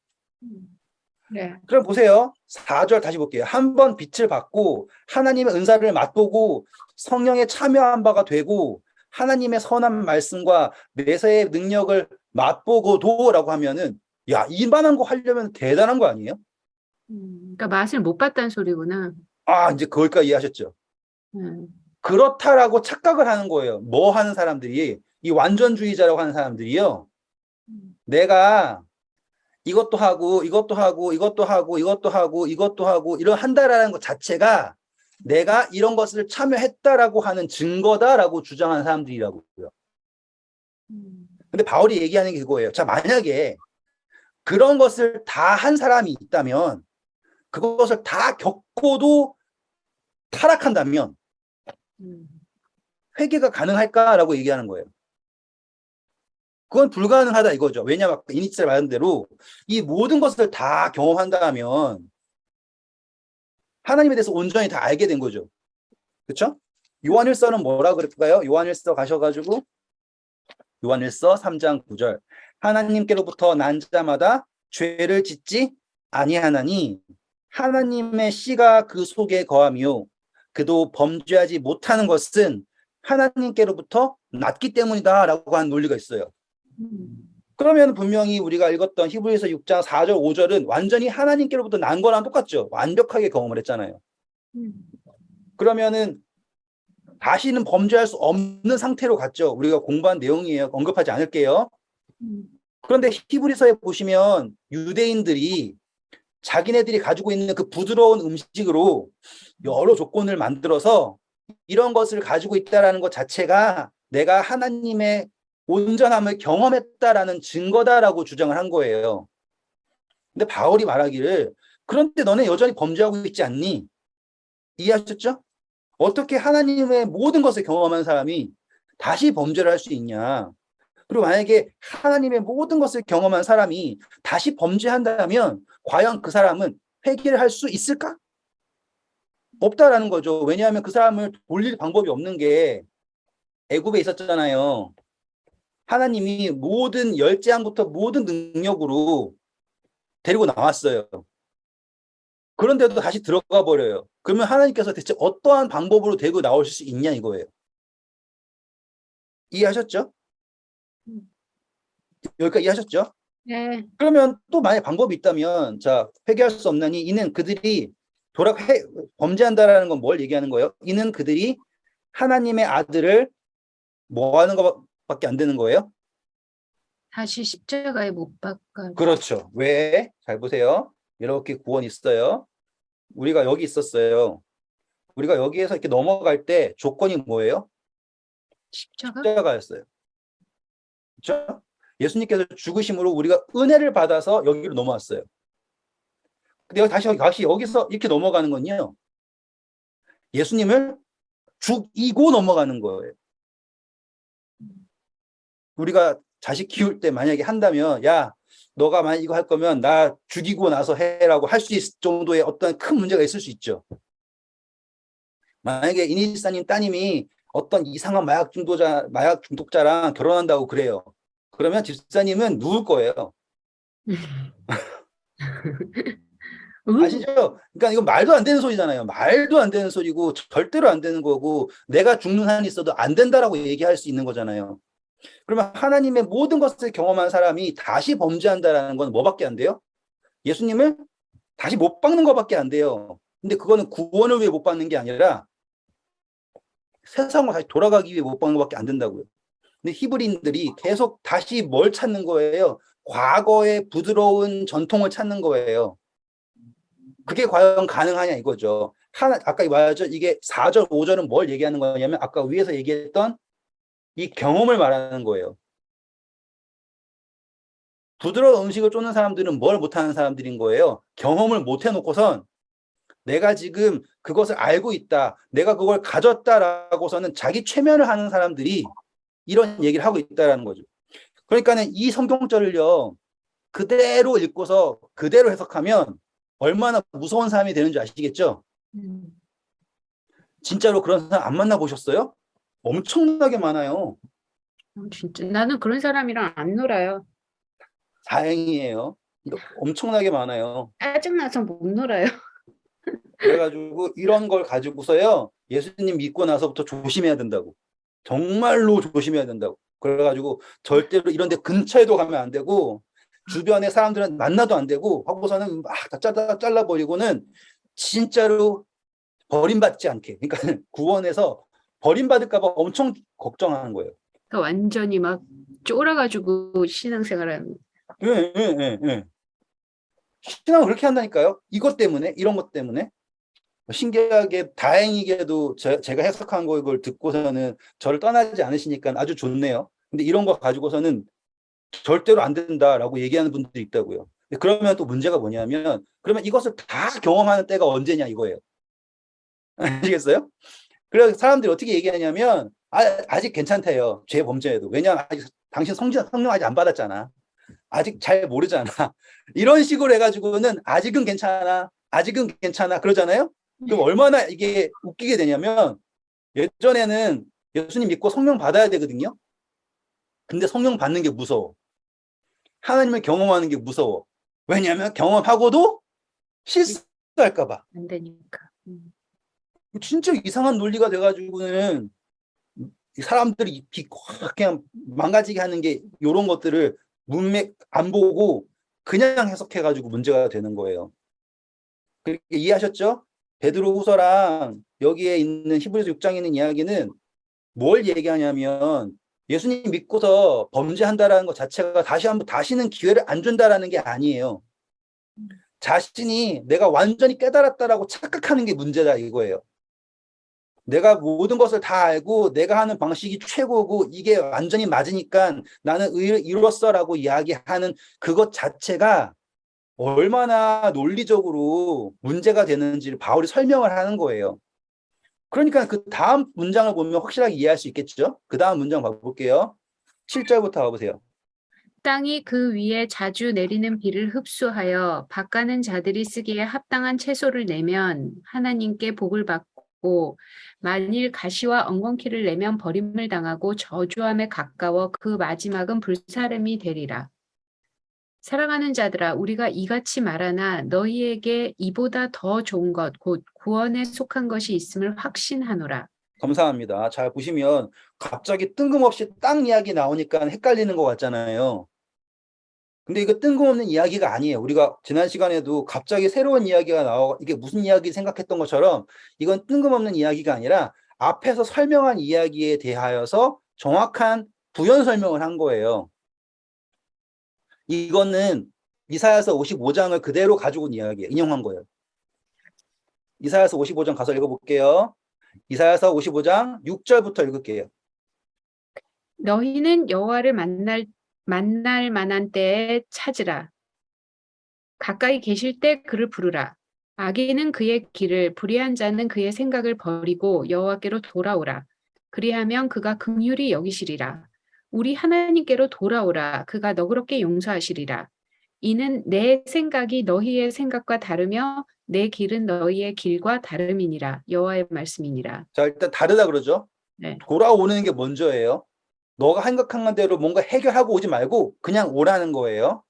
네.
그럼 보세요. 4절 다시 볼게요. 한 번 빛을 받고 하나님의 은사를 맛보고 성령에 참여한 바가 되고 하나님의 선한 말씀과 내세의 능력을 맛보고도라고 하면은 야, 이만한 거 하려면 대단한 거 아니에요?
그러니까 맛을 못 봤다는 소리구나.
아, 이제 거기까지 이해하셨죠?
음,
그렇다라고 착각을 하는 거예요. 뭐 하는 사람들이 이 완전주의자라고 하는 사람들이요. 내가 이것도 하고 이것도 하고 이것도 하고 이것도 하고 이것도 하고 이런 한다라는 것 자체가 내가 이런 것을 참여했다라고 하는 증거다라고 주장하는 사람들이라고요.
음,
근데 바울이 얘기하는 게 그거예요. 자, 만약에 그런 것을 다 한 사람이 있다면 그것을 다 겪고도 타락한다면
음,
회개가 가능할까라고 얘기하는 거예요. 그건 불가능하다 이거죠. 왜냐하면 이니치가 말한 대로 이 모든 것을 다 경험한다면 하나님에 대해서 온전히 다 알게 된 거죠. 그렇죠? 요한일서는 뭐라 그럴까요? 요한일서 가셔가지고 요한일서 3장 9절 하나님께로부터 난 자마다 죄를 짓지 아니하나니 하나님의 씨가 그 속에 거하며 그도 범죄하지 못하는 것은 하나님께로부터 났기 때문이다 라고 하는 논리가 있어요.
음,
그러면 분명히 우리가 읽었던 히브리서 6장 4절 5절은 완전히 하나님께로부터 난 거랑 똑같죠. 완벽하게 경험을 했잖아요.
음,
그러면은 다시는 범죄할 수 없는 상태로 갔죠. 우리가 공부한 내용이에요. 언급하지 않을게요.
음,
그런데 히브리서에 보시면 유대인들이 자기네들이 가지고 있는 그 부드러운 음식으로 여러 조건을 만들어서 이런 것을 가지고 있다라는 것 자체가 내가 하나님의 온전함을 경험했다라는 증거다라고 주장을 한 거예요. 근데 바울이 말하기를 그런데 너네 여전히 범죄하고 있지 않니? 이해하셨죠? 어떻게 하나님의 모든 것을 경험한 사람이 다시 범죄를 할 수 있냐? 그리고 만약에 하나님의 모든 것을 경험한 사람이 다시 범죄한다면 과연 그 사람은 회개를 할 수 있을까? 없다라는 거죠. 왜냐하면 그 사람을 돌릴 방법이 없는 게 애굽에 있었잖아요. 하나님이 모든 열재앙부터 모든 능력으로 데리고 나왔어요. 그런데도 다시 들어가 버려요. 그러면 하나님께서 대체 어떠한 방법으로 데리고 나오실 수 있냐 이거예요. 이해하셨죠?
음.
여기까지 이해하셨죠?
네.
그러면 또 만약 방법이 있다면 자 회개할 수 없나니 이는 그들이 범죄한다라는 건 뭘 얘기하는 거예요? 이는 그들이 하나님의 아들을 뭐 하는 것밖에 안 되는 거예요?
다시 십자가에 못 박아.
그렇죠. 왜? 잘 보세요. 이렇게 구원이 있어요. 우리가 여기 있었어요. 우리가 여기에서 이렇게 넘어갈 때 조건이 뭐예요?
십자가?
십자가였어요. 그렇죠? 예수님께서 죽으심으로 우리가 은혜를 받아서 여기로 넘어왔어요. 근데 다시 여기서 이렇게 넘어가는 건요. 예수님을 죽이고 넘어가는 거예요. 우리가 자식 키울 때 만약에 한다면 야 너가 만약 이거 할 거면 나 죽이고 나서 해라고 할 수 있을 정도의 어떤 큰 문제가 있을 수 있죠. 만약에 이니사님 따님이 어떤 이상한 마약 중독자랑 결혼한다고 그래요. 그러면 집사님은 누울 거예요.
음,
아시죠? 그러니까 이건 말도 안 되는 소리잖아요. 말도 안 되는 소리고 절대로 안 되는 거고 내가 죽는 한이 있어도 안 된다라고 얘기할 수 있는 거잖아요. 그러면 하나님의 모든 것을 경험한 사람이 다시 범죄한다라는 건 뭐밖에 안 돼요? 예수님을 다시 못 박는 것밖에 안 돼요. 근데 그거는 구원을 위해 못 박는 게 아니라 세상으로 다시 돌아가기 위해 못 박는 것밖에 안 된다고요. 근데 히브리인들이 계속 다시 뭘 찾는 거예요? 과거의 부드러운 전통을 찾는 거예요. 그게 과연 가능하냐 이거죠. 아까 말했죠. 이게 4절, 5절은 뭘 얘기하는 거냐면 아까 위에서 얘기했던 이 경험을 말하는 거예요. 부드러운 음식을 쫓는 사람들은 뭘 못하는 사람들인 거예요. 경험을 못 해놓고선 내가 지금 그것을 알고 있다. 내가 그걸 가졌다라고서는 자기 최면을 하는 사람들이 이런 얘기를 하고 있다라는 거죠. 그러니까는 이 성경절을요, 그대로 읽고서 그대로 해석하면 얼마나 무서운 사람이 되는 줄 아시겠죠?
음.
진짜로 그런 사람 안 만나보셨어요? 엄청나게 많아요.
진짜 나는 그런 사람이랑 안 놀아요.
다행이에요. 엄청나게 많아요.
짜증나서 못 놀아요.
그래가지고 이런 걸 가지고서요, 예수님 믿고 나서부터 조심해야 된다고. 정말로 조심해야 된다고. 그래가지고 절대로 이런 데 근처에도 가면 안 되고, 주변에 사람들은 만나도 안 되고, 하고서는 막 다 잘라버리고는 진짜로 버림받지 않게. 그러니까 구원에서 버림받을까봐 엄청 걱정하는 거예요.
그러니까 완전히 막 쫄아가지고 신앙생활하는.
예, 예, 예, 예. 신앙을 그렇게 한다니까요. 이것 때문에, 이런 것 때문에. 신기하게 다행이게도 제가 해석한 걸 듣고서는 저를 떠나지 않으시니까 아주 좋네요. 근데 이런 거 가지고서는 절대로 안 된다라고 얘기하는 분들이 있다고요. 근데 그러면 또 문제가 뭐냐면, 그러면 이것을 다 경험하는 때가 언제냐 이거예요. 아시겠어요? 그래서 사람들이 어떻게 얘기하냐면, 아직 괜찮대요. 죄 범죄에도. 왜냐하면 아직 당신 성령 아직 안 받았잖아. 아직 잘 모르잖아. 이런 식으로 해가지고는 아직은 괜찮아. 아직은 괜찮아. 그러잖아요. 그럼 얼마나 이게 웃기게 되냐면, 예전에는 예수님 믿고 성령 받아야 되거든요. 근데 성령 받는 게 무서워. 하나님을 경험하는 게 무서워. 왜냐하면 경험하고도 실수할까 봐.
안 되니까.
진짜 이상한 논리가 돼가지고는 사람들이 입이 확 그냥 망가지게 하는 게 이런 것들을 문맥 안 보고 그냥 해석해가지고 문제가 되는 거예요. 그렇게 이해하셨죠? 베드로후서랑 여기에 있는 히브리서 6장에 있는 이야기는 뭘 얘기하냐면 예수님 믿고서 범죄한다라는 것 자체가 다시는 기회를 안 준다라는 게 아니에요. 자신이 내가 완전히 깨달았다라고 착각하는 게 문제다 이거예요. 내가 모든 것을 다 알고 내가 하는 방식이 최고고 이게 완전히 맞으니까 나는 의를 이뤘어라고 이야기하는 그것 자체가 얼마나 논리적으로 문제가 되는지를 바울이 설명을 하는 거예요. 그러니까 그 다음 문장을 보면 확실하게 이해할 수 있겠죠? 그 다음 문장 봐볼게요. 7절부터 가보세요.
땅이 그 위에 자주 내리는 비를 흡수하여 밭가는 자들이 쓰기에 합당한 채소를 내면 하나님께 복을 받고 만일 가시와 엉겅퀴를 내면 버림을 당하고 저주함에 가까워 그 마지막은 불사름이 되리라. 사랑하는 자들아 우리가 이같이 말하나 너희에게 이보다 더 좋은 것 곧 구원에 속한 것이 있음을 확신하노라.
감사합니다. 잘 보시면 갑자기 뜬금없이 땅 이야기 나오니까 헷갈리는 것 같잖아요. 근데 이거 뜬금없는 이야기가 아니에요. 우리가 지난 시간에도 갑자기 새로운 이야기가 나와 이게 무슨 이야기 생각했던 것처럼 이건 뜬금없는 이야기가 아니라 앞에서 설명한 이야기에 대하여서 정확한 부연 설명을 한 거예요. 이거는 이사야서 55장을 그대로 가지고 온 이야기예요. 인용한 거예요. 이사야서 55장 가서 읽어볼게요. 이사야서 55장 6절부터 읽을게요.
너희는 여호와를 만날 만한 때에 찾으라. 가까이 계실 때 그를 부르라. 악인은 그의 길을, 불의한 자는 그의 생각을 버리고 여호와께로 돌아오라. 그리하면 그가 긍휼히 여기시리라. 우리 하나님께로 돌아오라. 그가 너그럽게 용서하시리라. 이는 내 생각이 너희의 생각과 다르며 내 길은 너희의 길과 다름이니라. 여호와의 말씀이니라.
자, 일단 다르다 그러죠.
네.
돌아오는 게 먼저예요. 너가 생각한 대로 뭔가 해결하고 오지 말고 그냥 오라는 거예요.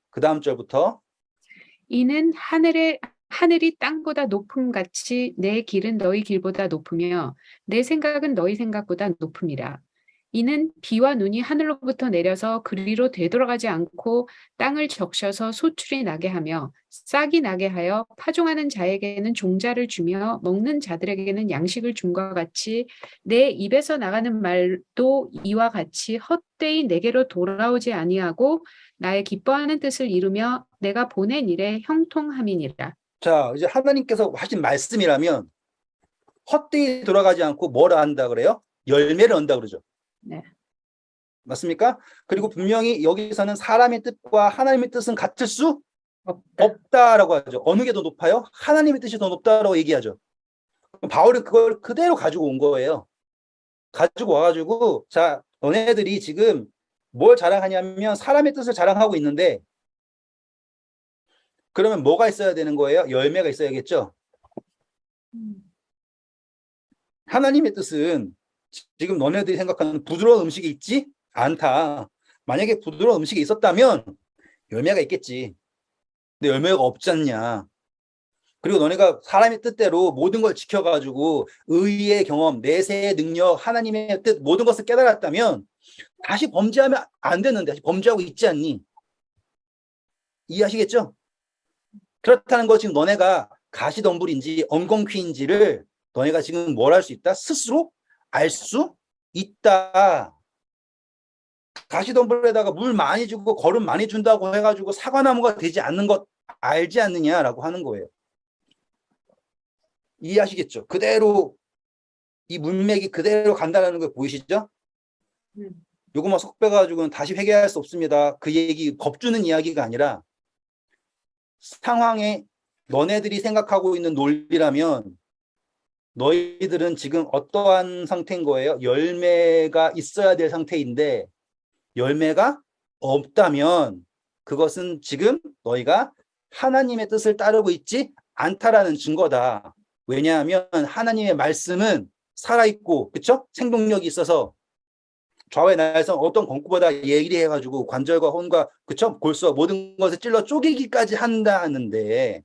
그 다음 절부터
이는 하늘이 땅보다 높음 같이 내 길은 너희 길보다 높으며 내 생각은 너희 생각보다 높음이라. 이는 비와 눈이 하늘로부터 내려서 그리로 되돌아가지 않고 땅을 적셔서 소출이 나게 하며 싹이 나게 하여 파종하는 자에게는 종자를 주며 먹는 자들에게는 양식을 줌과 같이 내 입에서 나가는 말도 이와 같이 헛되이 내게로 돌아오지 아니하고 나의 기뻐하는 뜻을 이루며 내가 보낸 일에 형통함이니라.
자, 이제 하나님께서 하신 말씀이라면 헛되이 돌아가지 않고 뭘 한다 그래요? 열매를 얻는다 그러죠.
네.
맞습니까? 그리고 분명히 여기서는 사람의 뜻과 하나님의 뜻은 같을 수
없다.
없다라고 하죠. 어느 게 더 높아요? 하나님의 뜻이 더 높다라고 얘기하죠. 그럼 바울은 그걸 그대로 가지고 온 거예요. 가지고 와가지고, 자, 너네들이 지금 뭘 자랑하냐면 사람의 뜻을 자랑하고 있는데, 그러면 뭐가 있어야 되는 거예요? 열매가 있어야겠죠?
음.
하나님의 뜻은 지금 너네들이 생각하는 부드러운 음식이 있지 않다. 만약에 부드러운 음식이 있었다면 열매가 있겠지. 근데 열매가 없지 않냐. 그리고 너네가 사람의 뜻대로 모든 걸 지켜가지고 의의 경험, 내세의 능력, 하나님의 뜻 모든 것을 깨달았다면 다시 범죄하면 안 되는데 다시 범죄하고 있지 않니? 이해하시겠죠? 그렇다는 거 지금 너네가 가시덤불인지 엉겅퀴인지를 너네가 지금 뭘 할 수 있다? 스스로 알 수 있다. 가시덤불에다가 물 많이 주고 거름 많이 준다고 해가지고 사과나무가 되지 않는 것 알지 않느냐라고 하는 거예요. 이해하시겠죠? 그대로 이 문맥이 그대로 간다는 거 보이시죠?
음.
요거만 석 빼가지고는 다시 회개할 수 없습니다. 그 얘기 겁주는 이야기가 아니라 상황에 너네들이 생각하고 있는 논리라면 너희들은 지금 어떠한 상태인 거예요? 열매가 있어야 될 상태인데 열매가 없다면 그것은 지금 너희가 하나님의 뜻을 따르고 있지 않다라는 증거다. 왜냐하면 하나님의 말씀은 살아있고 그쵸? 생동력이 있어서 좌우의 날선 어떤 권고보다 예리해가지고 관절과 혼과 그쵸? 골수와 모든 것을 찔러 쪼개기까지 한다는데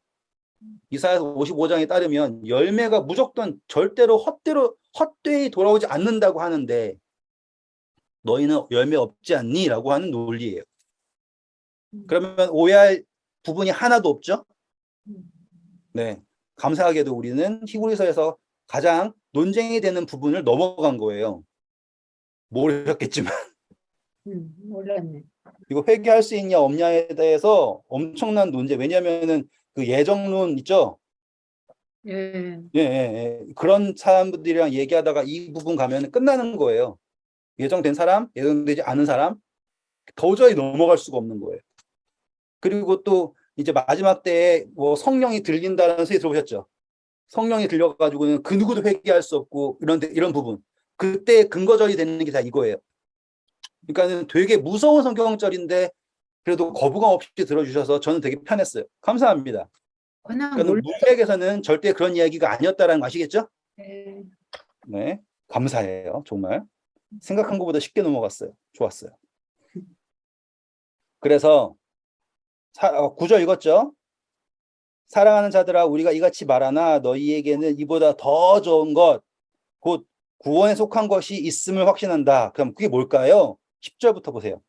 이사야서 55장에 따르면 열매가 무조건 절대로 헛되이 돌아오지 않는다고 하는데 너희는 열매 없지 않니? 라고 하는 논리예요. 그러면 오해할 부분이 하나도 없죠? 네. 감사하게도 우리는 히브리서에서 가장 논쟁이 되는 부분을 넘어간 거예요. 모르셨겠지만.
몰랐네.
이거 회개할 수 있냐 없냐에 대해서 엄청난 논쟁. 왜냐면은 그 예정론 있죠?
예.
예, 예, 예. 그런 사람들이랑 얘기하다가 이 부분 가면 끝나는 거예요. 예정된 사람, 예정되지 않은 사람, 도저히 넘어갈 수가 없는 거예요. 그리고 또 이제 마지막 때에 뭐 성령이 들린다는 소리 들어보셨죠? 성령이 들려가지고는 그 누구도 회개할 수 없고 이런 부분. 그때 근거절이 되는 게 다 이거예요. 그러니까는 되게 무서운 성경절인데 그래도 거부감 없이 들어주셔서 저는 되게 편했어요. 감사합니다.
워낙
그러니까 문맥에서는 절대 그런 이야기가 아니었다라는 거 아시겠죠?
예.
네, 감사해요. 정말 생각한 것보다 쉽게 넘어갔어요. 좋았어요. 그래서 9절 읽었죠? 사랑하는 자들아 우리가 이같이 말하나 너희에게는 이보다 더 좋은 것 곧 구원에 속한 것이 있음을 확신한다. 그럼 그게 뭘까요? 10절부터 보세요.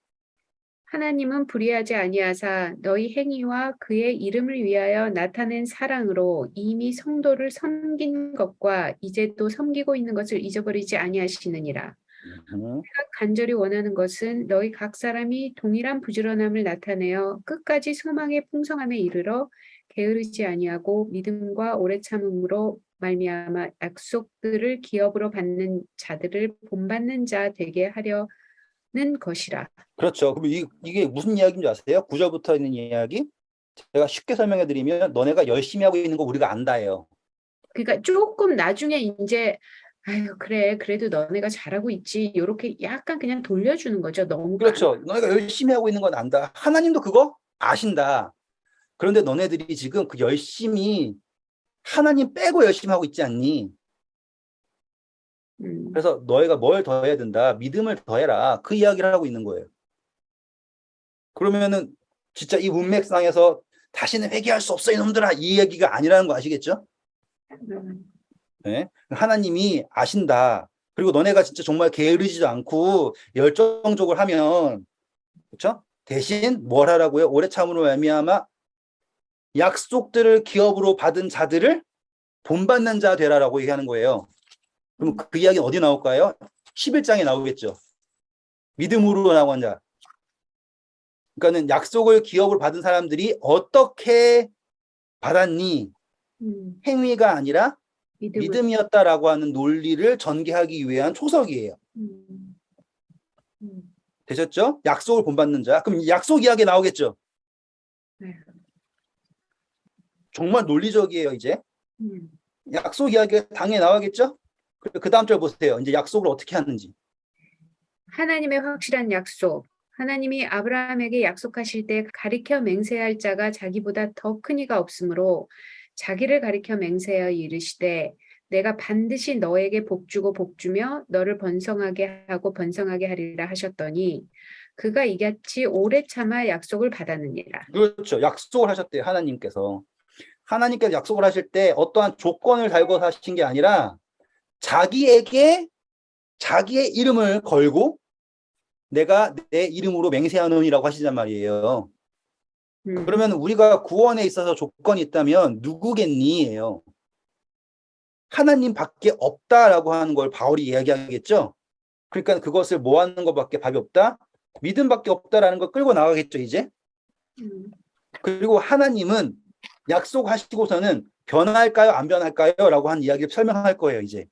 하나님은 불의하지 아니하사 너희 행위와 그의 이름을 위하여 나타낸 사랑으로 이미 성도를 섬긴 것과 이제도 섬기고 있는 것을 잊어버리지 아니하시느니라. 내가 간절히 원하는 것은 너희 각 사람이 동일한 부지런함을 나타내어 끝까지 소망의 풍성함에 이르러 게으르지 아니하고 믿음과 오래 참음으로 말미암아 약속들을 기업으로 받는 자들을 본받는 자 되게 하려는 것이라.
그렇죠. 그럼 이게 무슨 이야기인지 아세요? 9절부터 있는 이야기? 제가 쉽게 설명해 드리면 너네가 열심히 하고 있는 거 우리가 안다예요.
그러니까 조금 나중에 이제 아유 그래 그래도 너네가 잘하고 있지 이렇게 약간 그냥 돌려주는 거죠. 너무
그렇죠. 너네가 열심히 하고 있는 건 안다. 하나님도 그거 아신다. 그런데 너네들이 지금 그 열심히 하나님 빼고 열심히 하고 있지 않니? 그래서 너희가 뭘 더 해야 된다? 믿음을 더해라. 그 이야기를 하고 있는 거예요. 그러면은 진짜 이 문맥상에서 다시는 회개할 수 없어 이놈들아 이 얘기가 아니라는 거 아시겠죠? 네? 하나님이 아신다. 그리고 너네가 진짜 정말 게으르지도 않고 열정적으로 하면 그렇죠? 대신 뭘 하라고요? 오래 참으로 말미암아 약속들을 기업으로 받은 자들을 본받는 자 되라라고 얘기하는 거예요. 그럼 그 이야기는 어디 나올까요? 11장에 나오겠죠. 믿음으로 나온 자. 그러니까는 약속을 기업으로 받은 사람들이 어떻게 받았니? 행위가 아니라 믿음이었다라고 하는 논리를 전개하기 위한 초석이에요. 되셨죠? 약속을 본받는 자. 그럼 약속 이야기 나오겠죠?
네.
정말 논리적이에요, 이제.
음.
약속 이야기가 당연히 나와겠죠? 그 다음 절 보세요. 이제 약속을 어떻게 하는지.
하나님의 확실한 약속. 하나님이 아브라함에게 약속하실 때 가리켜 맹세할 자가 자기보다 더 큰 이가 없으므로 자기를 가리켜 맹세하여 이르시되 내가 반드시 너에게 복주고 복주며 너를 번성하게 하고 번성하게 하리라 하셨더니 그가 이같이 오래 참아 약속을 받았느니라.
그렇죠. 약속을 하셨대요, 하나님께서. 하나님께서 약속을 하실 때 어떠한 조건을 달고 하신 게 아니라 자기에게 자기의 이름을 걸고 내가 내 이름으로 맹세하노니라고 하시단 말이에요. 그러면 우리가 구원에 있어서 조건이 있다면 누구겠니예요. 하나님밖에 없다라고 하는 걸 바울이 이야기하겠죠. 그러니까 그것을 뭐 하는 것밖에 답이 없다? 믿음밖에 없다라는 걸 끌고 나가겠죠, 이제. 그리고 하나님은 약속하시고서는 변할까요, 안 변할까요? 라고 하는 이야기를 설명할 거예요, 이제.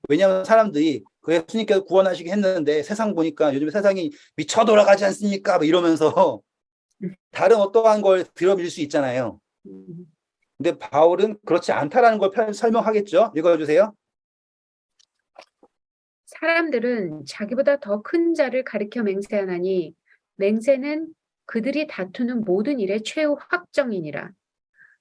왜냐하면 사람들이 그 예수님께서 구원하시게 했는데 세상 보니까 요즘 세상이 미쳐 돌아가지 않습니까? 뭐 이러면서 다른 어떠한 걸 들어밀 수 있잖아요. 근데 바울은 그렇지 않다라는 걸 설명하겠죠. 읽어주세요.
사람들은 자기보다 더 큰 자를 가리켜 맹세하나니 맹세는 그들이 다투는 모든 일의 최후 확정이니라.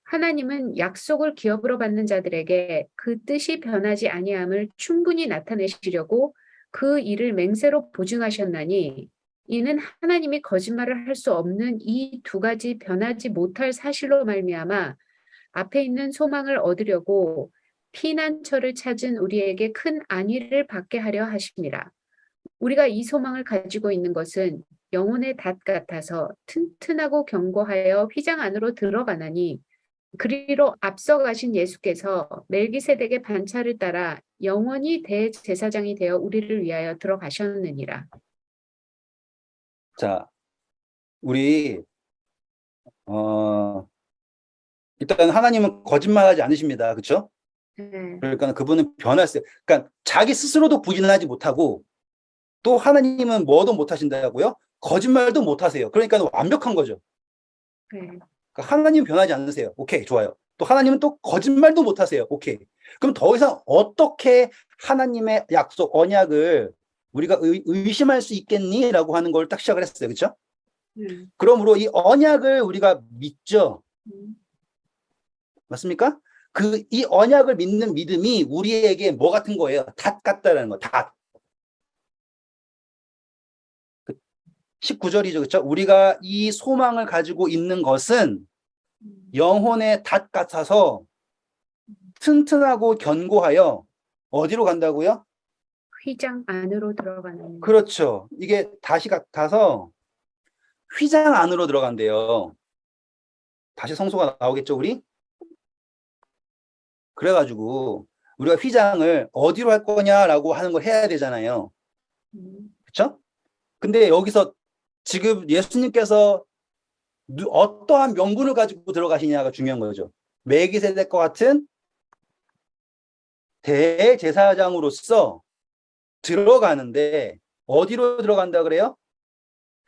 하나님은 약속을 기업으로 받는 자들에게 그 뜻이 변하지 아니함을 충분히 나타내시려고 그 일을 맹세로 보증하셨나니 이는 하나님이 거짓말을 할 수 없는 이 두 가지 변하지 못할 사실로 말미암아 앞에 있는 소망을 얻으려고 피난처를 찾은 우리에게 큰 안위를 받게 하려 하십니다. 우리가 이 소망을 가지고 있는 것은 영혼의 닷 같아서 튼튼하고 견고하여 휘장 안으로 들어가나니 그리로 앞서 가신 예수께서 멜기세덱의 반차를 따라 영원히 대제사장이 되어 우리를 위하여 들어가셨느니라.
자, 우리 일단 하나님은 거짓말하지 않으십니다. 그렇죠? 그러니까 그분은 변했어요. 그러니까 자기 스스로도 부인하지 못하고 또 하나님은 뭐도 못하신다고요? 거짓말도 못하세요. 그러니까 완벽한 거죠. 그러니까 하나님 변하지 않으세요. 오케이, 좋아요. 또 하나님은 또 거짓말도 못하세요. 오케이. 그럼 더 이상 어떻게 하나님의 약속, 언약을 우리가 의심할 수 있겠니? 라고 하는 걸 딱 시작을 했어요. 그렇죠? 그러므로 이 언약을 우리가 믿죠. 맞습니까? 이 언약을 믿는 믿음이 우리에게 뭐 같은 거예요? 닷 같다라는 거, 닷. 19절이죠. 그렇죠? 우리가 이 소망을 가지고 있는 것은 영혼의 닷 같아서 튼튼하고 견고하여 어디로 간다고요?
휘장 안으로 들어가는.
그렇죠. 이게 닷이 같아서 휘장 안으로 들어간대요. 다시 성소가 나오겠죠, 우리? 그래가지고 우리가 휘장을 어디로 할 거냐라고 하는 걸 해야 되잖아요. 그렇죠? 근데 여기서 지금 예수님께서 어떠한 명분을 가지고 들어가시냐가 중요한 거죠. 멜기세덱과 같은 대제사장으로서 들어가는데 어디로 들어간다 그래요?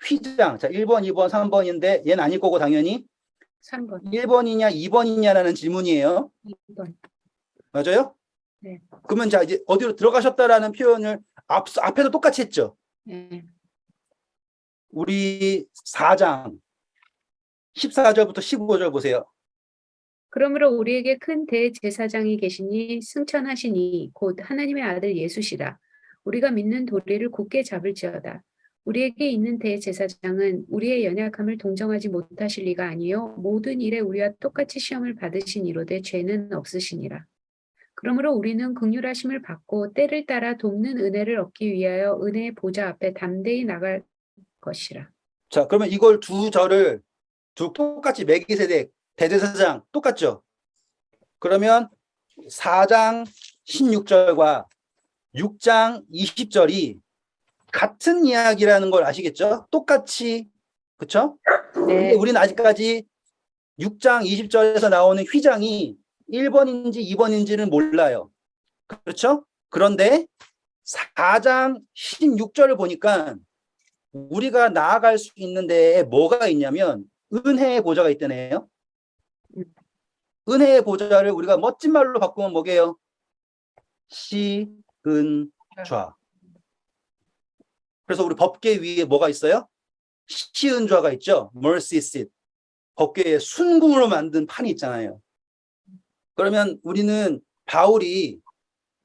휘장. 자, 1번, 2번, 3번인데 얘는 아닐 거고 당연히
3번.
1번이냐 2번이냐라는 질문이에요.
2번.
맞아요?
네.
그러면 자 이제 어디로 들어가셨다라는 표현을 앞에도 똑같이 했죠.
네.
우리 4장 14절부터 15절 보세요.
그러므로 우리에게 큰 대제사장이 계시니 승천하시니 곧 하나님의 아들 예수시라. 우리가 믿는 도리를 굳게 잡을지어다. 우리에게 있는 대제사장은 우리의 연약함을 동정하지 못하실 리가 아니요 모든 일에 우리와 똑같이 시험을 받으신 이로되 죄는 없으시니라. 그러므로 우리는 긍휼하심을 받고 때를 따라 돕는 은혜를 얻기 위하여 은혜의 보좌 앞에 담대히 나갈 것이라.
자, 그러면 이걸 두 절을 똑같이 멜기세덱 대제사장 똑같죠? 그러면 4장 16절과 6장 20절이 같은 이야기라는 걸 아시겠죠? 똑같이, 그렇죠? 근데
네.
우리는 아직까지 6장 20절에서 나오는 휘장이 1번인지 2번인지는 몰라요. 그렇죠? 그런데 4장 16절을 보니까 우리가 나아갈 수 있는 데에 뭐가 있냐면 은혜의 보좌가 있다네요. 은혜의 보좌를 우리가 멋진 말로 바꾸면 뭐게요? 시은좌. 그래서 우리 법궤 위에 뭐가 있어요? 시은좌가 있죠. mercy seat. 법궤에 순금으로 만든 판이 있잖아요. 그러면 우리는 바울이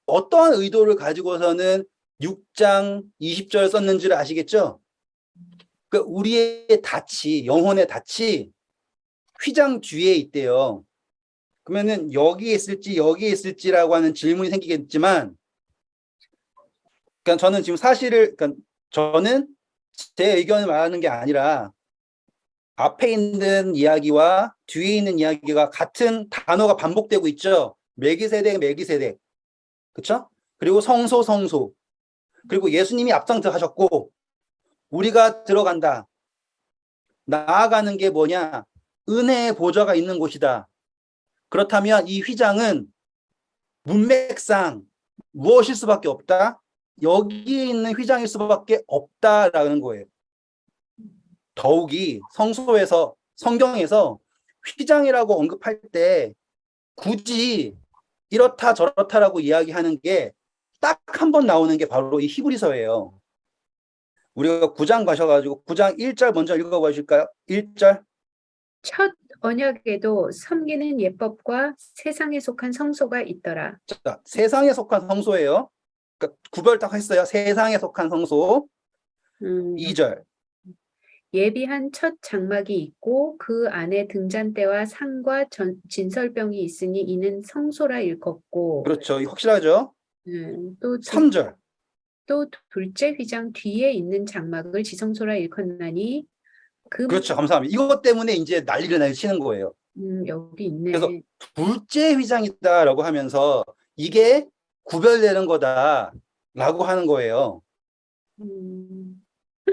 어떠한 의도를 가지고서는 6장 20절 썼는지를 아시겠죠? 그 우리의 닻이, 영혼의 닻이 휘장 뒤에 있대요. 그러면은 여기에 있을지 여기에 있을지라고 하는 질문이 생기겠지만, 그러니까 저는 지금 사실을, 그러니까 저는 제 의견을 말하는 게 아니라 앞에 있는 이야기와 뒤에 있는 이야기가 같은 단어가 반복되고 있죠. 멜기세덱, 멜기세덱, 그렇죠? 그리고 성소, 성소, 그리고 예수님이 앞장서 하셨고 우리가 들어간다. 나아가는 게 뭐냐? 은혜의 보좌가 있는 곳이다. 그렇다면 이 휘장은 문맥상 무엇일 수밖에 없다? 여기에 있는 휘장일 수밖에 없다라는 거예요. 더욱이 성소에서, 성경에서 휘장이라고 언급할 때 굳이 이렇다 저렇다라고 이야기하는 게 딱 한 번 나오는 게 바로 이 히브리서예요. 우리가 9장 가셔가지고 9장 1절 먼저 읽어봐 주실까요? 1절.
첫 언약에도 섬기는 예법과 세상에 속한 성소가 있더라.
자, 세상에 속한 성소예요. 그러니까 구별 딱 했어요. 세상에 속한 성소. 2절.
예비한 첫 장막이 있고 그 안에 등잔대와 상과 진설병이 있으니 이는 성소라 일컫고.
그렇죠. 확실하죠?
또
3절.
또 둘째 휘장 뒤에 있는 장막을 지성소라 일컫나니
그렇죠. 감사합니다. 이것 때문에 이제 난리를 치는 거예요.
여기 있네.
그래서 둘째 휘장이다라고 하면서 이게 구별되는 거다라고 하는 거예요.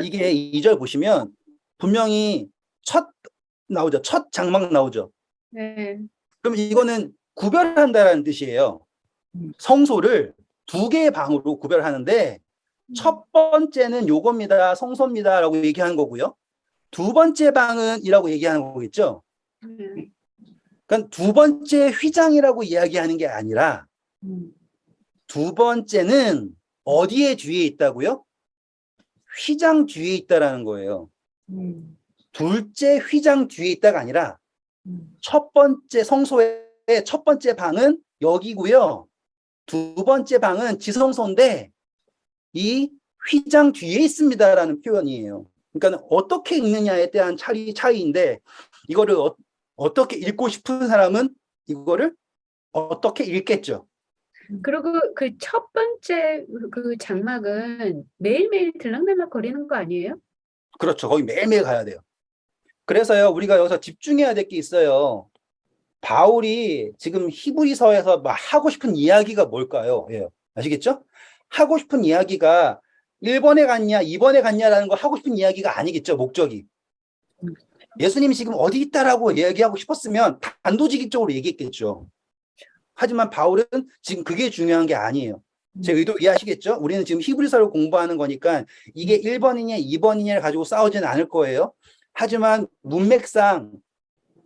이게 2절 보시면 분명히 첫 나오죠. 첫 장막 나오죠.
네.
그럼 이거는 구별한다라는 뜻이에요. 성소를 두 개의 방으로 구별하는데 첫 번째는 요겁니다. 성소입니다라고 얘기하는 거고요. 두 번째 방은 이라고 얘기하는 거겠죠. 그러니까 두 번째 휘장이라고 이야기하는 게 아니라 두 번째는 어디에 뒤에 있다고요? 휘장 뒤에 있다라는 거예요. 둘째 휘장 뒤에 있다가 아니라 첫 번째 성소의 첫 번째 방은 여기고요. 두 번째 방은 지성소인데 이 휘장 뒤에 있습니다라는 표현이에요. 그러니까 어떻게 읽느냐에 대한 차이인데 이거를 어떻게 읽고 싶은 사람은 이거를 어떻게 읽겠죠.
그리고 그 첫 번째 그 장막은 매일매일 들락날락 거리는 거 아니에요?
그렇죠. 거기 매일매일 가야 돼요. 그래서요, 우리가 여기서 집중해야 될 게 있어요. 바울이 지금 히브리서에서 막 하고 싶은 이야기가 뭘까요? 예. 아시겠죠? 하고 싶은 이야기가 1번에 갔냐, 2번에 갔냐라는 거 하고 싶은 이야기가 아니겠죠, 목적이. 예수님이 지금 어디 있다라고 이야기하고 싶었으면 단도직입적으로 얘기했겠죠. 하지만 바울은 지금 그게 중요한 게 아니에요. 제 의도 이해하시겠죠? 우리는 지금 히브리서를 공부하는 거니까 이게 1번이냐 2번이냐를 가지고 싸우지는 않을 거예요. 하지만 문맥상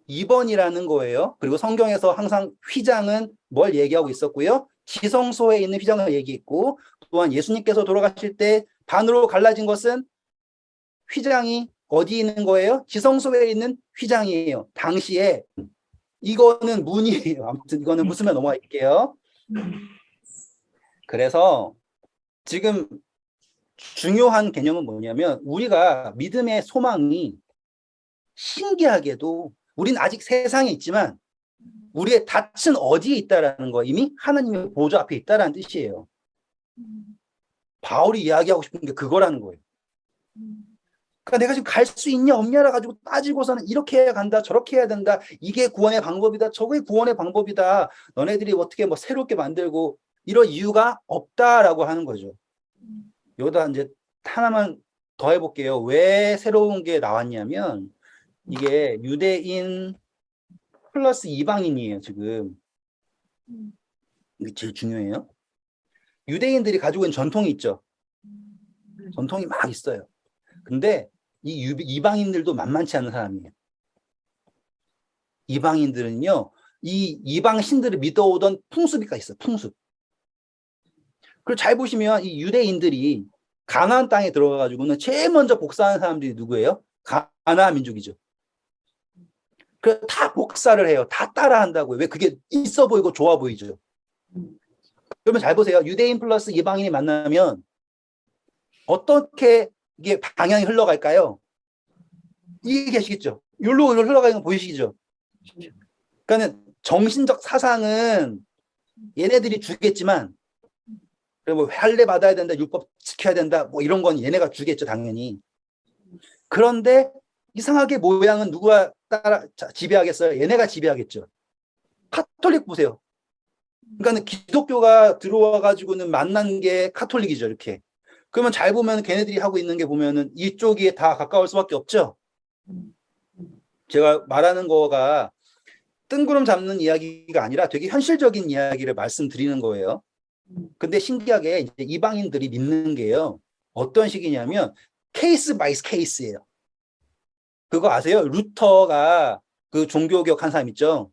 2번이라는 거예요. 그리고 성경에서 항상 휘장은 뭘 얘기하고 있었고요. 지성소에 있는 휘장을 얘기했고 또한 예수님께서 돌아가실 때 반으로 갈라진 것은 휘장이 어디 있는 거예요? 지성소에 있는 휘장이에요. 당시에 이거는 문이에요. 아무튼 이거는 무슨말 넘어갈게요. 그래서 지금 중요한 개념은 뭐냐면 우리가 믿음의 소망이 신기하게도 우린 아직 세상에 있지만 우리의 닻은 어디에 있다라는 거 이미 하나님의 보좌 앞에 있다라는 뜻이에요. 바울이 이야기하고 싶은 게 그거라는 거예요. 그러니까 내가 지금 갈 수 있냐 없냐라 가지고 따지고서는 이렇게 해야 간다 저렇게 해야 된다 이게 구원의 방법이다 저게 구원의 방법이다 너네들이 어떻게 뭐 새롭게 만들고 이런 이유가 없다라고 하는 거죠. 여기다 이제 하나만 더 해볼게요. 왜 새로운 게 나왔냐면 이게 유대인 플러스 이방인이에요. 지금 이게 제일 중요해요. 유대인들이 가지고 있는 전통이 있죠. 전통이 막 있어요. 근데 이 이방인들도 만만치 않은 사람이에요. 이방인들은요 이 이방 신들을 믿어오던 풍습이가 있어요. 풍습. 그리고 잘 보시면 이 유대인들이 가나안 땅에 들어가가지고는 제일 먼저 복사하는 사람들이 누구예요? 가나안 민족이죠. 그래서 다 복사를 해요. 다 따라한다고요. 왜? 그게 있어 보이고 좋아 보이죠. 그러면 잘 보세요. 유대인 플러스 이방인이 만나면 어떻게 이게 방향이 흘러갈까요? 이해하시겠죠? 여기로 흘러가는 거 보이시죠? 그러니까 정신적 사상은 얘네들이 주겠지만, 뭐 할례 받아야 된다, 율법 지켜야 된다, 뭐 이런 건 얘네가 주겠죠, 당연히. 그런데 이상하게 모양은 누가 따라 지배하겠어요? 얘네가 지배하겠죠. 카톨릭 보세요. 그러니까 기독교가 들어와 가지고는 만난 게 카톨릭이죠, 이렇게. 그러면 잘 보면 걔네들이 하고 있는 게 보면은 이쪽이 다 가까울 수밖에 없죠. 제가 말하는 거가 뜬구름 잡는 이야기가 아니라 되게 현실적인 이야기를 말씀드리는 거예요. 근데 신기하게 이제 이방인들이 믿는 게요. 어떤 식이냐면 케이스 바이 케이스예요. 그거 아세요? 루터가 그 종교개혁 한 사람 있죠.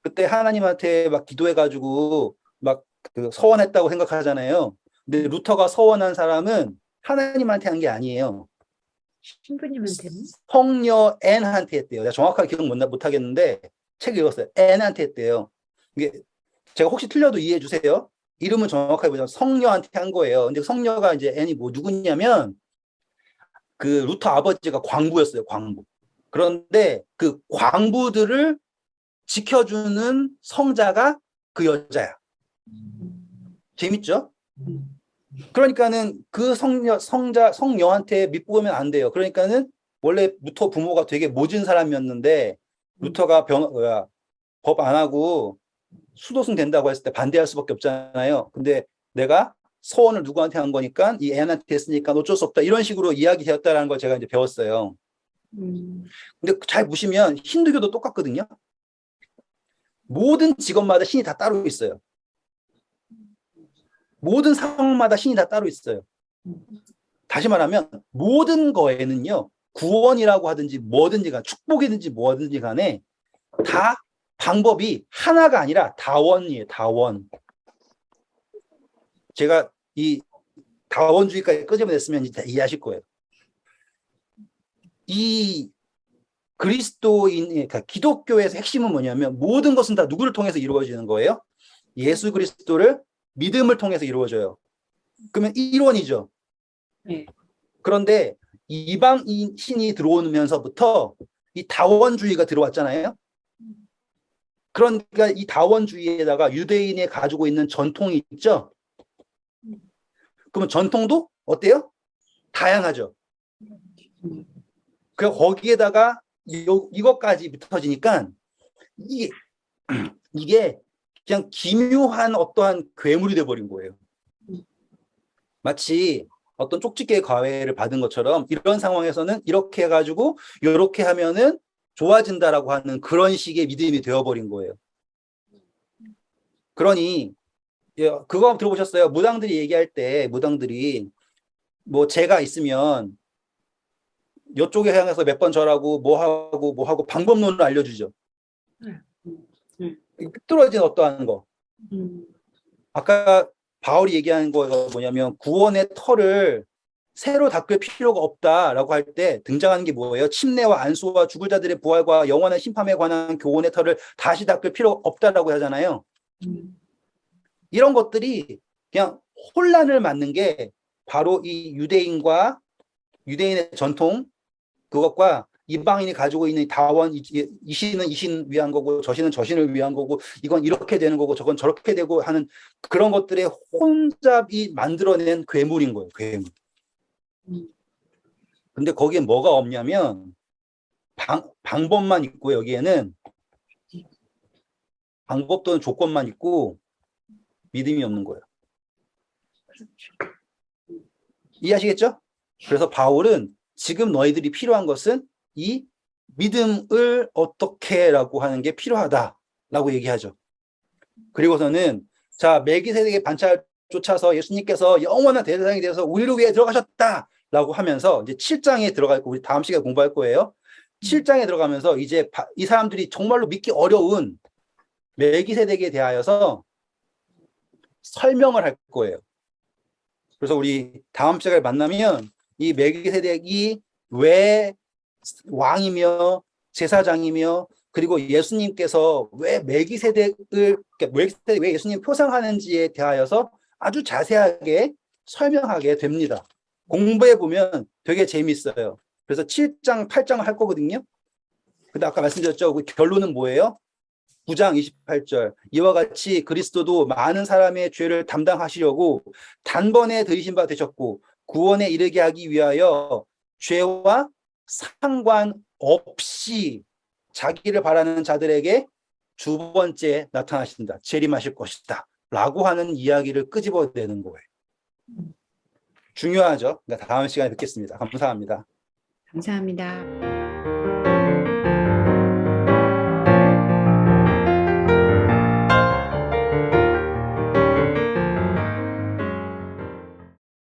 그때 하나님한테 막 기도해가지고 막 그 서원했다고 생각하잖아요. 근데 루터가 서원한 사람은 하나님한테 한 게 아니에요.
신부님한테는?
성녀 앤한테 했대요. 내가 정확하게 기억 못 하겠는데 책 읽었어요. 앤한테 했대요. 이게 제가 혹시 틀려도 이해해 주세요. 이름은 정확하게 보자면 성녀한테 한 거예요. 근데 성녀가 이제 앤이 뭐 누구냐면 그 루터 아버지가 광부였어요. 광부. 그런데 그 광부들을 지켜주는 성자가 그 여자야. 재밌죠? 그러니까는 그 성녀한테 밑보면 안 돼요. 그러니까는 원래 루터 부모가 되게 모진 사람이었는데 루터가 법 안 하고 수도승 된다고 했을 때 반대할 수밖에 없잖아요. 근데 내가 서원을 누구한테 한 거니까 이 애한테 했으니까 어쩔 수 없다. 이런 식으로 이야기되었다라는 걸 제가 이제 배웠어요. 근데 잘 보시면 힌두교도 똑같거든요. 모든 직업마다 신이 다 따로 있어요. 모든 상황마다 신이 다 따로 있어요. 다시 말하면 모든 거에는요. 구원이라고 하든지 뭐든지 간에 축복이든지 뭐든지 간에 다 방법이 하나가 아니라 다원이에요. 다원. 제가 이 다원주의까지 끄집어냈으면 이제 이해하실 거예요. 이 그리스도인, 그러니까 기독교에서 핵심은 뭐냐면 모든 것은 다 누구를 통해서 이루어지는 거예요? 예수 그리스도를 믿음을 통해서 이루어져요. 그러면 이론이죠.
네.
그런데 이방인 신이 들어오면서부터 이 다원주의가 들어왔잖아요. 그러니까 이 다원주의에다가 유대인이 가지고 있는 전통이 있죠. 그러면 전통도 어때요? 다양하죠. 그 거기에다가 이것까지 붙어지니까 이게 그냥 기묘한 어떠한 괴물이 돼버린 거예요. 마치 어떤 쪽집게 과외를 받은 것처럼 이런 상황에서는 이렇게 해가지고 이렇게 하면은 좋아진다라고 하는 그런 식의 믿음이 되어버린 거예요. 그러니 그거 들어보셨어요? 무당들이 얘기할 때 무당들이 뭐 죄가 있으면 이쪽에 향해서 몇 번 절하고 뭐 하고 방법론을 알려주죠. 삐뚤어진 어떠한 거. 아까 바울이 얘기하는 거가 뭐냐면 구원의 터를 새로 닦을 필요가 없다라고 할 때 등장하는 게 뭐예요? 침례와 안수와 죽을 자들의 부활과 영원한 심판에 관한 교훈의 터를 다시 닦을 필요가 없다라고 하잖아요. 이런 것들이 그냥 혼란을 맞는 게 바로 이 유대인의 전통 그것과 이방인이 가지고 있는 다원 이 신은 이 신 위한 거고 저 신은 저 신을 위한 거고 이건 이렇게 되는 거고 저건 저렇게 되고 하는 그런 것들의 혼잡이 만들어낸 괴물인 거예요. 괴물. 근데 거기에 뭐가 없냐면 방법만 있고 여기에는 방법 또는 조건만 있고 믿음이 없는 거예요. 이해하시겠죠? 그래서 바울은 지금 너희들이 필요한 것은 이 믿음을 어떻게라고 하는 게 필요하다라고 얘기하죠. 그리고서는 자 멜기세덱의 반차를 쫓아서 예수님께서 영원한 대제사장이 되어서 우리를 위해 들어가셨다라고 하면서 이제 7장에 들어갈 거 우리 다음 시간에 공부할 거예요. 7장에 들어가면서 이제 이 사람들이 정말로 믿기 어려운 멜기세덱에 대하여서 설명을 할 거예요. 그래서 우리 다음 시간에 만나면 이 멜기세덱이 왜 왕이며 제사장이며 그리고 예수님께서 왜 멜기세덱을 왜 예수님 표상하는지에 대하여서 아주 자세하게 설명하게 됩니다. 공부해 보면 되게 재미있어요. 그래서 7장, 8장을 할 거거든요. 근데 아까 말씀드렸죠. 그 결론은 뭐예요? 9장 28절. 이와 같이 그리스도도 많은 사람의 죄를 담당하시려고 단번에 들이신 바 되셨고 구원에 이르게 하기 위하여 죄와 상관없이 자기를 바라는 자들에게 두 번째 나타나신다. 재림하실 것이다. 라고 하는 이야기를 끄집어내는 거예요. 중요하죠. 다음 시간에 뵙겠습니다. 감사합니다.
감사합니다.